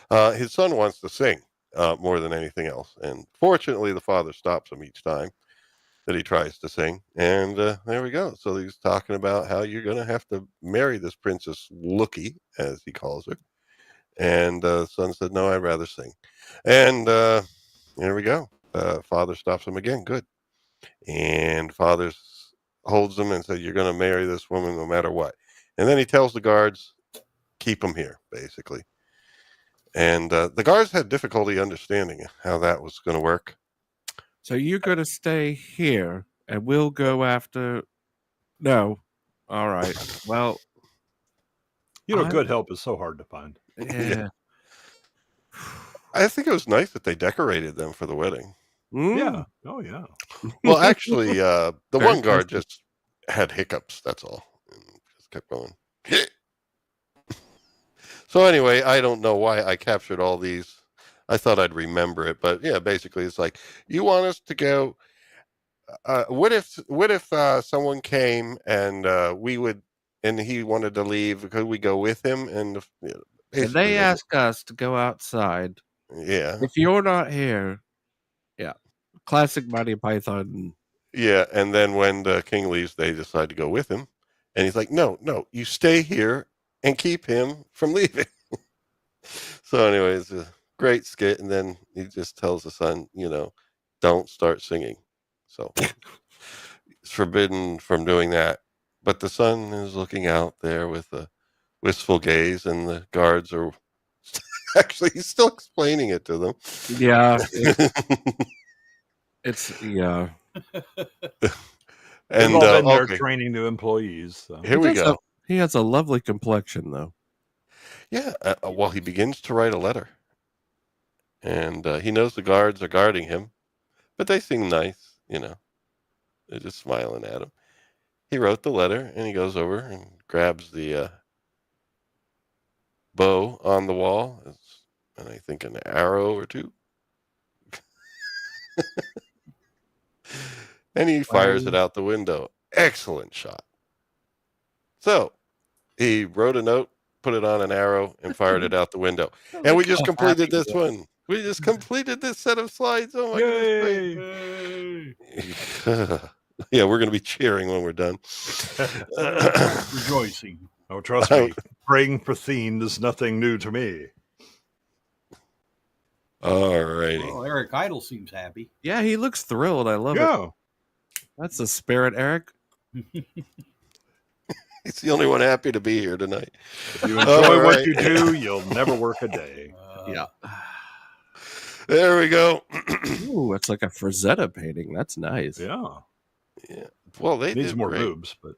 His son wants to sing more than anything else. And fortunately, the father stops him each time that he tries to sing. And there we go. So he's talking about how you're going to have to marry this Princess Looky, as he calls her. And the son said, no, I'd rather sing. And there we go. Father stops him again. Good. And father holds him and said, you're going to marry this woman no matter what. And then he tells the guards, keep him here, basically. And the guards had difficulty understanding how that was going to work. So you're going to stay here, and we'll go after... No. All right. Well... good help is so hard to find. Yeah. I think it was nice that they decorated them for the wedding. Yeah. Oh, yeah. Well, actually, the one guard just had hiccups, that's all. And just kept going. So anyway, I don't know why I captured all these. I thought I'd remember it, but yeah, basically it's like, you want us to go, what if someone came and and he wanted to leave, could we go with him? And they ask us to go outside. Yeah. If you're not here, yeah. Classic Monty Python. Yeah, and then when the king leaves, they decide to go with him. And he's like, no, you stay here and keep him from leaving. So anyway, it's a great skit. And then he just tells the son, don't start singing. So it's forbidden from doing that. But the son is looking out there with a wistful gaze, and the guards are actually, he's still explaining it to them. Yeah. Yeah. And And all been there okay, training new employees. So. here we go. He has a lovely complexion, though. Yeah. Well, he begins to write a letter, and he knows the guards are guarding him, but they seem nice. They're just smiling at him. He wrote the letter, and he goes over and grabs the bow on the wall, and I think an arrow or two. And he fires it out the window. Excellent shot. So he wrote a note, put it on an arrow, and fired it out the window. And we just completed this one. We just completed this set of slides. Oh my goodness. Yeah, we're going to be cheering when we're done. Rejoicing. Oh, trust me. Praying for Thene is nothing new to me. All righty. Well, Eric Idle seems happy. Yeah, he looks thrilled. I love it. That's the spirit, Eric. He's the only one happy to be here tonight. If you enjoy what you do, you'll never work a day. Yeah. There we go. Ooh, it's like a Frazetta painting. That's nice. Yeah. Well, they needs did more great. boobs, but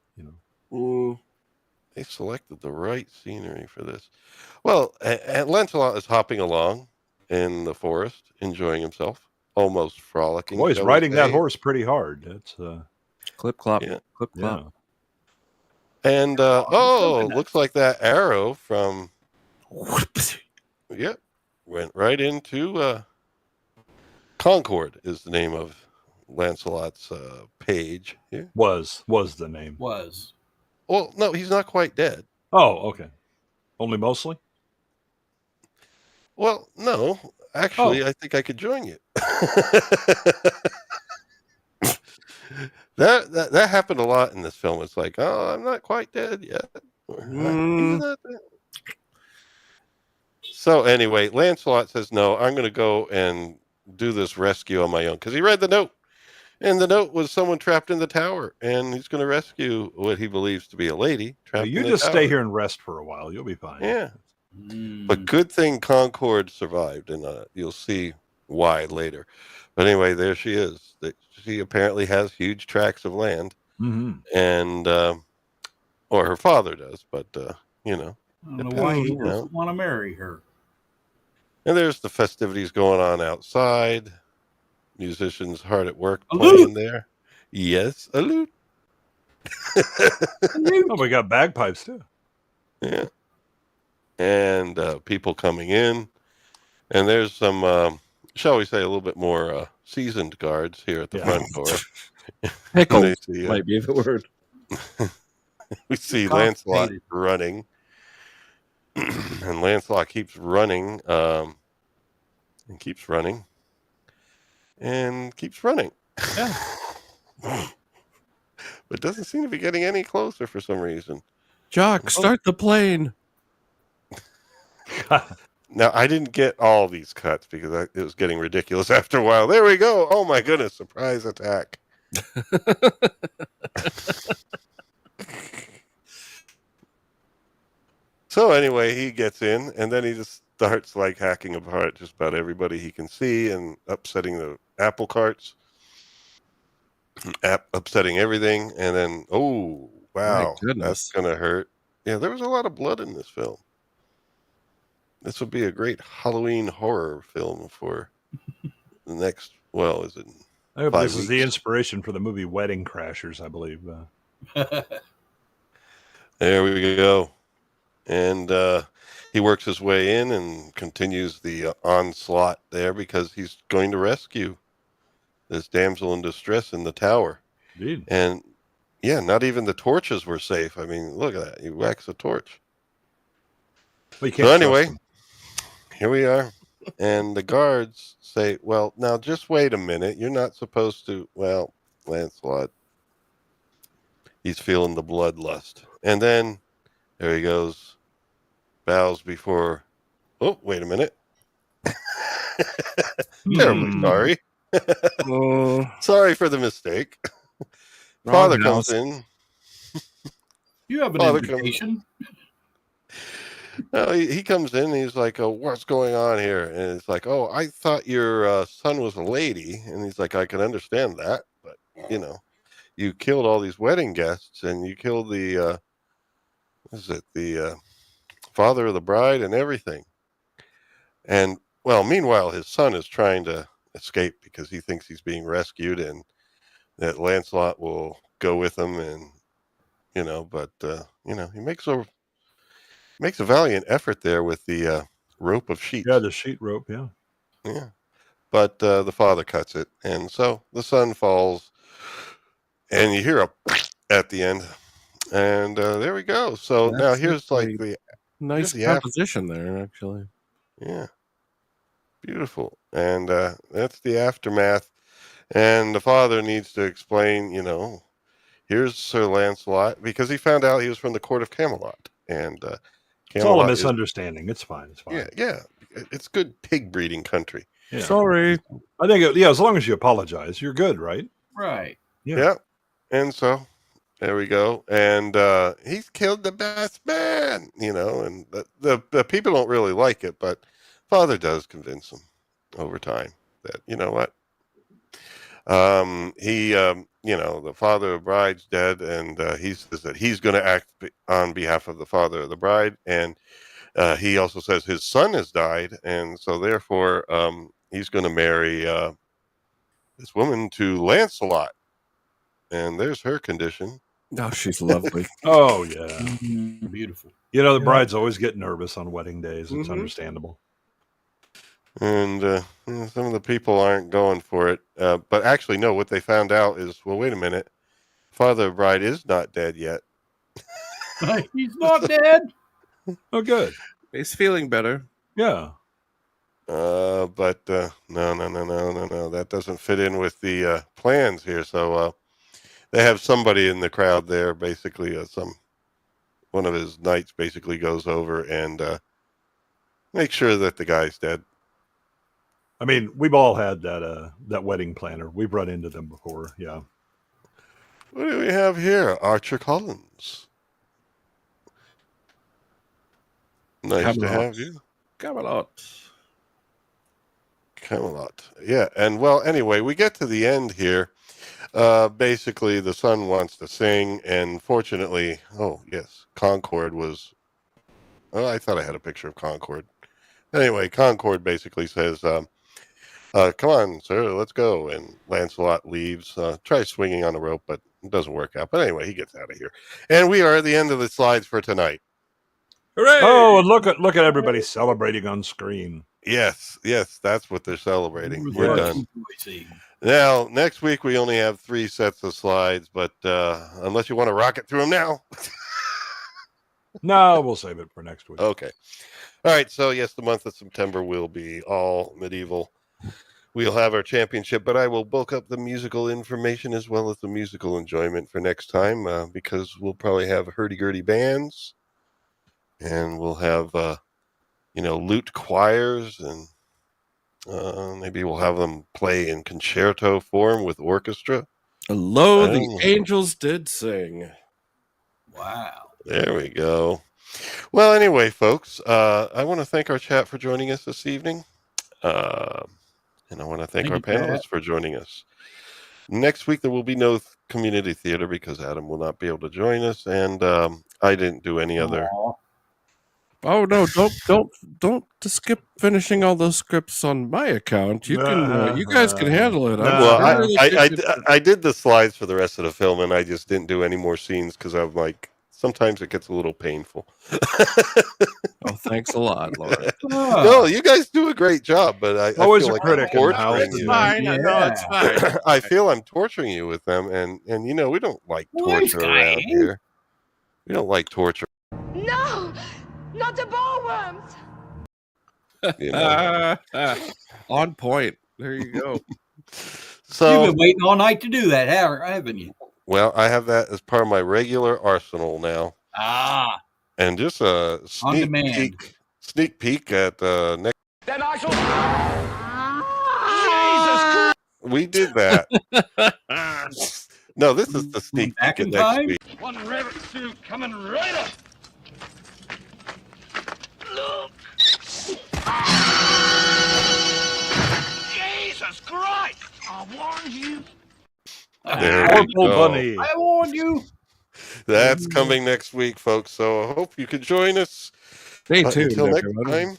they selected the right scenery for this. Well, and Lancelot is hopping along in the forest, enjoying himself, almost frolicking. Boy, he's riding that horse pretty hard. It's clip clop, clip clop. Yeah. And looks like that arrow from went right into Concord is the name of Lancelot's page here. Was the name. Was. Well, no, he's not quite dead. Oh, okay. Only mostly? Well, no. Actually, I think I could join you. That happened a lot in this film. It's like, oh, I'm not quite dead yet. He's not dead. So anyway, Lancelot says, no, I'm going to go and do this rescue on my own. Because he read the note. And the note was someone trapped in the tower. And he's going to rescue what he believes to be a lady trapped in the tower. You just stay here and rest for a while. You'll be fine. Yeah. But good thing Concord survived. And you'll see why later. But anyway, there she is. She apparently has huge tracts of land. Mm-hmm. And, or her father does. But, I don't know why he doesn't want to marry her. And there's the festivities going on outside. Musicians hard at work playing there. Yes, a lute. Oh, we got bagpipes too. Yeah. And people coming in. And there's some, shall we say, a little bit more seasoned guards here at the front door. Pickle might be the word. We see Lancelot running. And Lancelot keeps running. And keeps running. And keeps running. Yeah. But doesn't seem to be getting any closer for some reason. Jock, start the plane. Now, I didn't get all these cuts because it was getting ridiculous after a while. There we go. Oh, my goodness. Surprise attack. So anyway, he gets in, and then he just starts like hacking apart just about everybody he can see and upsetting the apple carts, upsetting everything. And then, oh, wow, that's going to hurt. Yeah, there was a lot of blood in this film. This would be a great Halloween horror film for the next, well, is it? I hope this is the inspiration for the movie Wedding Crashers, I believe. There we go. And he works his way in and continues the onslaught there because he's going to rescue this damsel in distress in the tower. Indeed. And yeah, not even the torches were safe. I mean, look at that. He whacks a torch. Well, so anyway, here we are. And the guards say, well, now just wait a minute. You're not supposed to, well, Lancelot, he's feeling the bloodlust. And then there he goes, bows before. Oh, wait a minute. Terribly sorry. Sorry for the mistake. Father comes in. You have an Father invitation. He comes in and he's like, oh, what's going on here? And it's like, oh, I thought your son was a lady. And he's like, I can understand that. But, you know, you killed all these wedding guests and you killed the, the father of the bride and everything. And, well, meanwhile, his son is trying to escape because he thinks he's being rescued and that Lancelot will go with him. And, you know, but, you know, he makes a valiant effort there with the rope of sheep. Yeah, the sheet rope, yeah. Yeah. But the father cuts it. And so the son falls. And you hear a at the end. And there we go. So now here's like the nice composition there, actually. Yeah. Beautiful. And that's the aftermath. And the father needs to explain, you know, here's Sir Lancelot, because he found out he was from the court of Camelot. And Camelot it's all a misunderstanding. It's fine. It's fine. Yeah. It's good pig breeding country. Yeah. Sorry. I think, as long as you apologize, you're good, right? Right. Yeah. And so there we go. And he's killed the best man, you know, and the people don't really like it, but father does convince him over time that, you know what? You know, the father of the bride's dead, and he says that he's going to act on behalf of the father of the bride. And he also says his son has died. And so therefore, he's going to marry this woman to Lancelot. And there's her condition. Oh, she's lovely. Oh, yeah. Mm-hmm. Beautiful. You know, the brides always get nervous on wedding days. It's understandable. And some of the people aren't going for it. But actually, no, what they found out is, well, wait a minute. Father of bride is not dead yet. He's not dead. Oh, good. He's feeling better. Yeah. But no. That doesn't fit in with the plans here. So they have somebody in the crowd there, basically. One of his knights basically goes over and make sure that the guy's dead. I mean, we've all had that wedding planner. We've run into them before. Yeah. What do we have here? Archer Collins. Nice to have you. Camelot. Yeah. And well, anyway, we get to the end here. Basically, the son wants to sing, and fortunately, oh, yes, Concord was... Oh, I thought I had a picture of Concord. Anyway, Concord basically says, come on, sir, let's go. And Lancelot leaves, tries swinging on the rope, but it doesn't work out. But anyway, he gets out of here. And we are at the end of the slides for tonight. Hooray! Oh, and look at everybody celebrating on screen. Yes, that's what they're celebrating. We're done. Now, next week, we only have 3 sets of slides, but unless you want to rocket through them now. No, we'll save it for next week. Okay. All right. So, yes, the month of September will be all medieval. We'll have our championship, but I will bulk up the musical information as well as the musical enjoyment for next time because we'll probably have hurdy-gurdy bands and we'll have, lute choirs and maybe we'll have them play in concerto form with orchestra. Lo, the angels did sing. Wow. There we go. Well, anyway, folks, I want to thank our chat for joining us this evening. And I want to thank our panelists for joining us. Next week, there will be no community theater because Adam will not be able to join us. And I didn't do any other. Oh, no, don't skip finishing all those scripts on my account. You guys can handle it. Well, I did the slides for the rest of the film, and I just didn't do any more scenes because I'm like, sometimes it gets a little painful. Oh, thanks a lot, Laura. No, you guys do a great job, but I always feel a like critic. It's fine. Yeah. No, it's fine. I feel I'm torturing you with them, and we don't like torture around here. We don't like torture. No, not the ballworms. On point. There you go. So you've been waiting all night to do that, haven't you? Well, I have that as part of my regular arsenal now. Ah. And just a sneak peek at next. Then I shall. Jesus Christ! We did that. No, this is the sneak peek at next week. One rabbit suit coming right up. Look. Jesus Christ! I warned you. There we go. Bunny. I warned you. That's coming next week, folks. So I hope you can join us. Stay tuned. Until next time,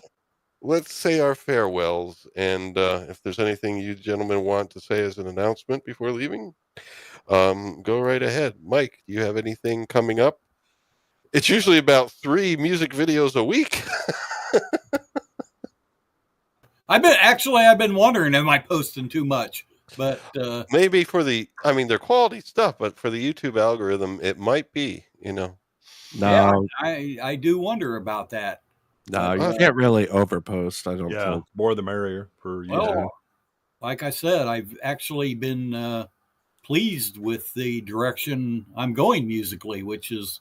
let's say our farewells. And if there's anything you gentlemen want to say as an announcement before leaving, go right ahead. Mike, do you have anything coming up? It's usually about 3 music videos a week. I've been wondering, am I posting too much? But maybe they're quality stuff, but for the YouTube algorithm, it might be, No, yeah, I do wonder about that. No, you can't really overpost. I don't think. More the merrier for you. Well, like I said, I've actually been pleased with the direction I'm going musically, which is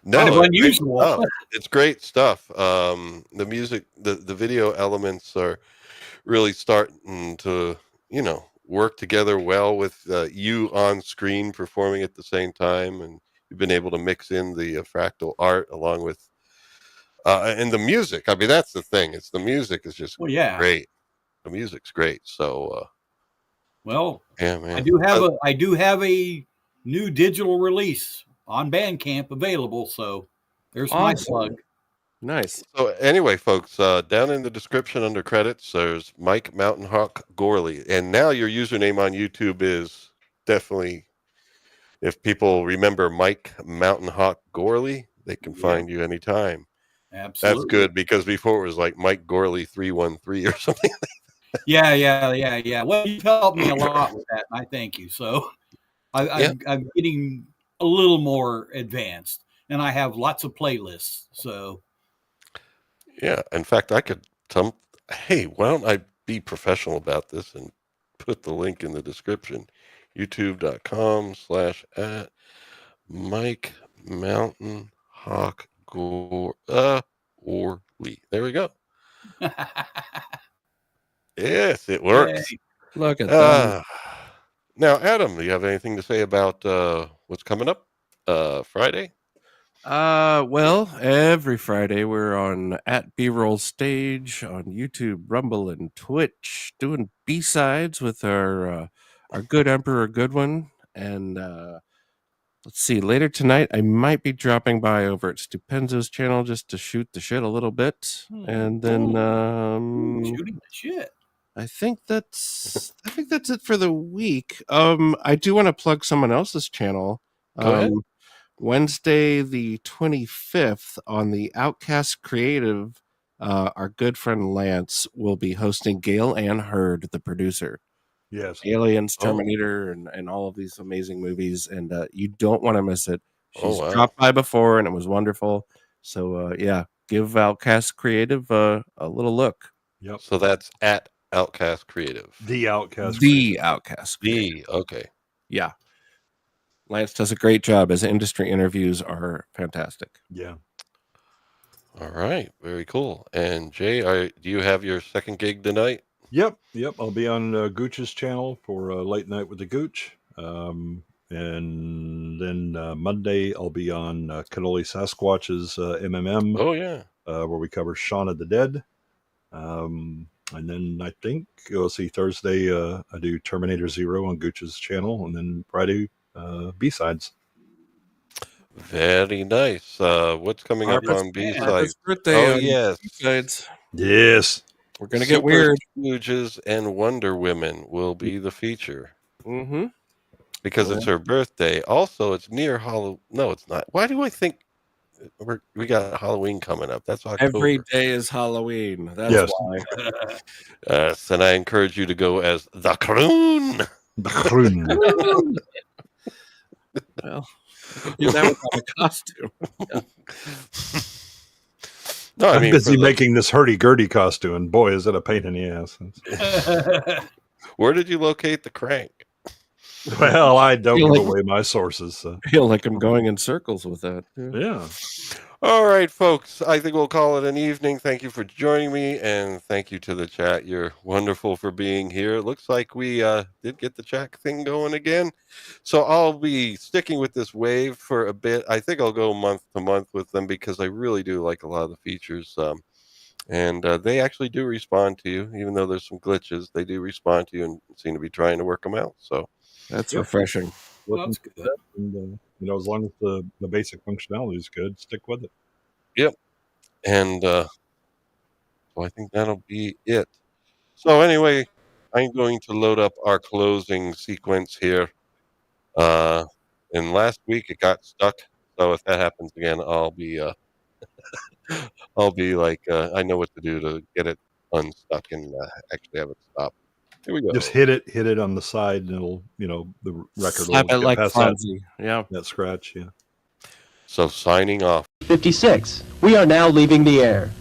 kind of unusual. It's great stuff. The music, the video elements are really starting to, work together well with you on screen performing at the same time, and you've been able to mix in the fractal art along with and the music. I mean, that's the thing. It's the music is just great. The music's great. So, yeah, man. I do have a new digital release on Bandcamp available. So there's my plug. Nice. So anyway, folks, down in the description under credits, there's Mike Mountain Hawk Gorley. And now your username on YouTube is definitely, if people remember Mike Mountain Hawk Gorley, they can find you anytime. Absolutely. That's good, because before it was like Mike Gorley 313 or something like that. Yeah. Well, you've helped me a lot with that, and I thank you. So I'm getting a little more advanced, and I have lots of playlists. So yeah, in fact, I could hey, why don't I be professional about this and put the link in the description? youtube.com/@Mike Mountain Hawk Gorley. There we go. Yes, it works. Yay. Look at that. Now, Adam, do you have anything to say about what's coming up Friday? Well, every Friday we're on @BRoll Stage on YouTube, Rumble, and Twitch, doing B-sides with our Good Emperor Goodwin. And let's see, later tonight I might be dropping by over at Stupenzo's channel just to shoot the shit a little bit, and then shooting the shit. I think that's it for the week. I do want to plug someone else's channel. Go ahead. Wednesday the 25th on the Outcast Creative, our good friend Lance will be hosting Gail Ann Hurd, the producer. Yes. Aliens, Terminator, and all of these amazing movies, and you don't want to miss it. She's dropped by before, and it was wonderful. So, give Outcast Creative a little look. Yep. So that's @Outcast Creative. The Outcast. Okay. Yeah. Lance does a great job. His industry interviews are fantastic. Yeah. All right. Very cool. And Jay, do you have your second gig tonight? Yep. I'll be on Gooch's channel for Late Night with the Gooch. And then Monday I'll be on Cannoli Sasquatch's MMM. Oh, yeah. Where we cover Shaun of the Dead. And then I think you'll see Thursday I do Terminator Zero on Gooch's channel. And then Friday B-sides. Very nice. What's coming up on B-sides? Birthday. Oh, yes. B-sides. Yes. We're going to get weird. Stooges and Wonder Women will be the feature. Mm-hmm. Because it's her birthday. Also, it's near Halloween. No, it's not. Why do I think we got Halloween coming up? That's October. Every day is Halloween. That's why. And I encourage you to go as the Croon. The Croon. Well, that was a costume. No, I'm busy making this hurdy-gurdy costume, and boy, is it a pain in the ass. Where did you locate the crank? Well, I don't Feel give like- away my sources. So. I feel like I'm going in circles with that. Yeah. All right, folks. I think we'll call it an evening. Thank you for joining me, and thank you to the chat. You're wonderful for being here. It looks like we did get the chat thing going again. So I'll be sticking with this wave for a bit. I think I'll go month to month with them because I really do like a lot of the features. And they actually do respond to you, even though there's some glitches. They do respond to you and seem to be trying to work them out. So that's refreshing. Well, that's good. And, as long as the basic functionality is good, stick with it. Yep. And so I think that'll be it. So anyway, I'm going to load up our closing sequence here. And last week it got stuck. So if that happens again, I'll be like, I know what to do to get it unstuck and actually have it stop. Here we go. Just hit it on the side, and it'll, the record Slap will it get like past Fonzie. Yeah. that scratch. Yeah. So signing off. 56. We are now leaving the air.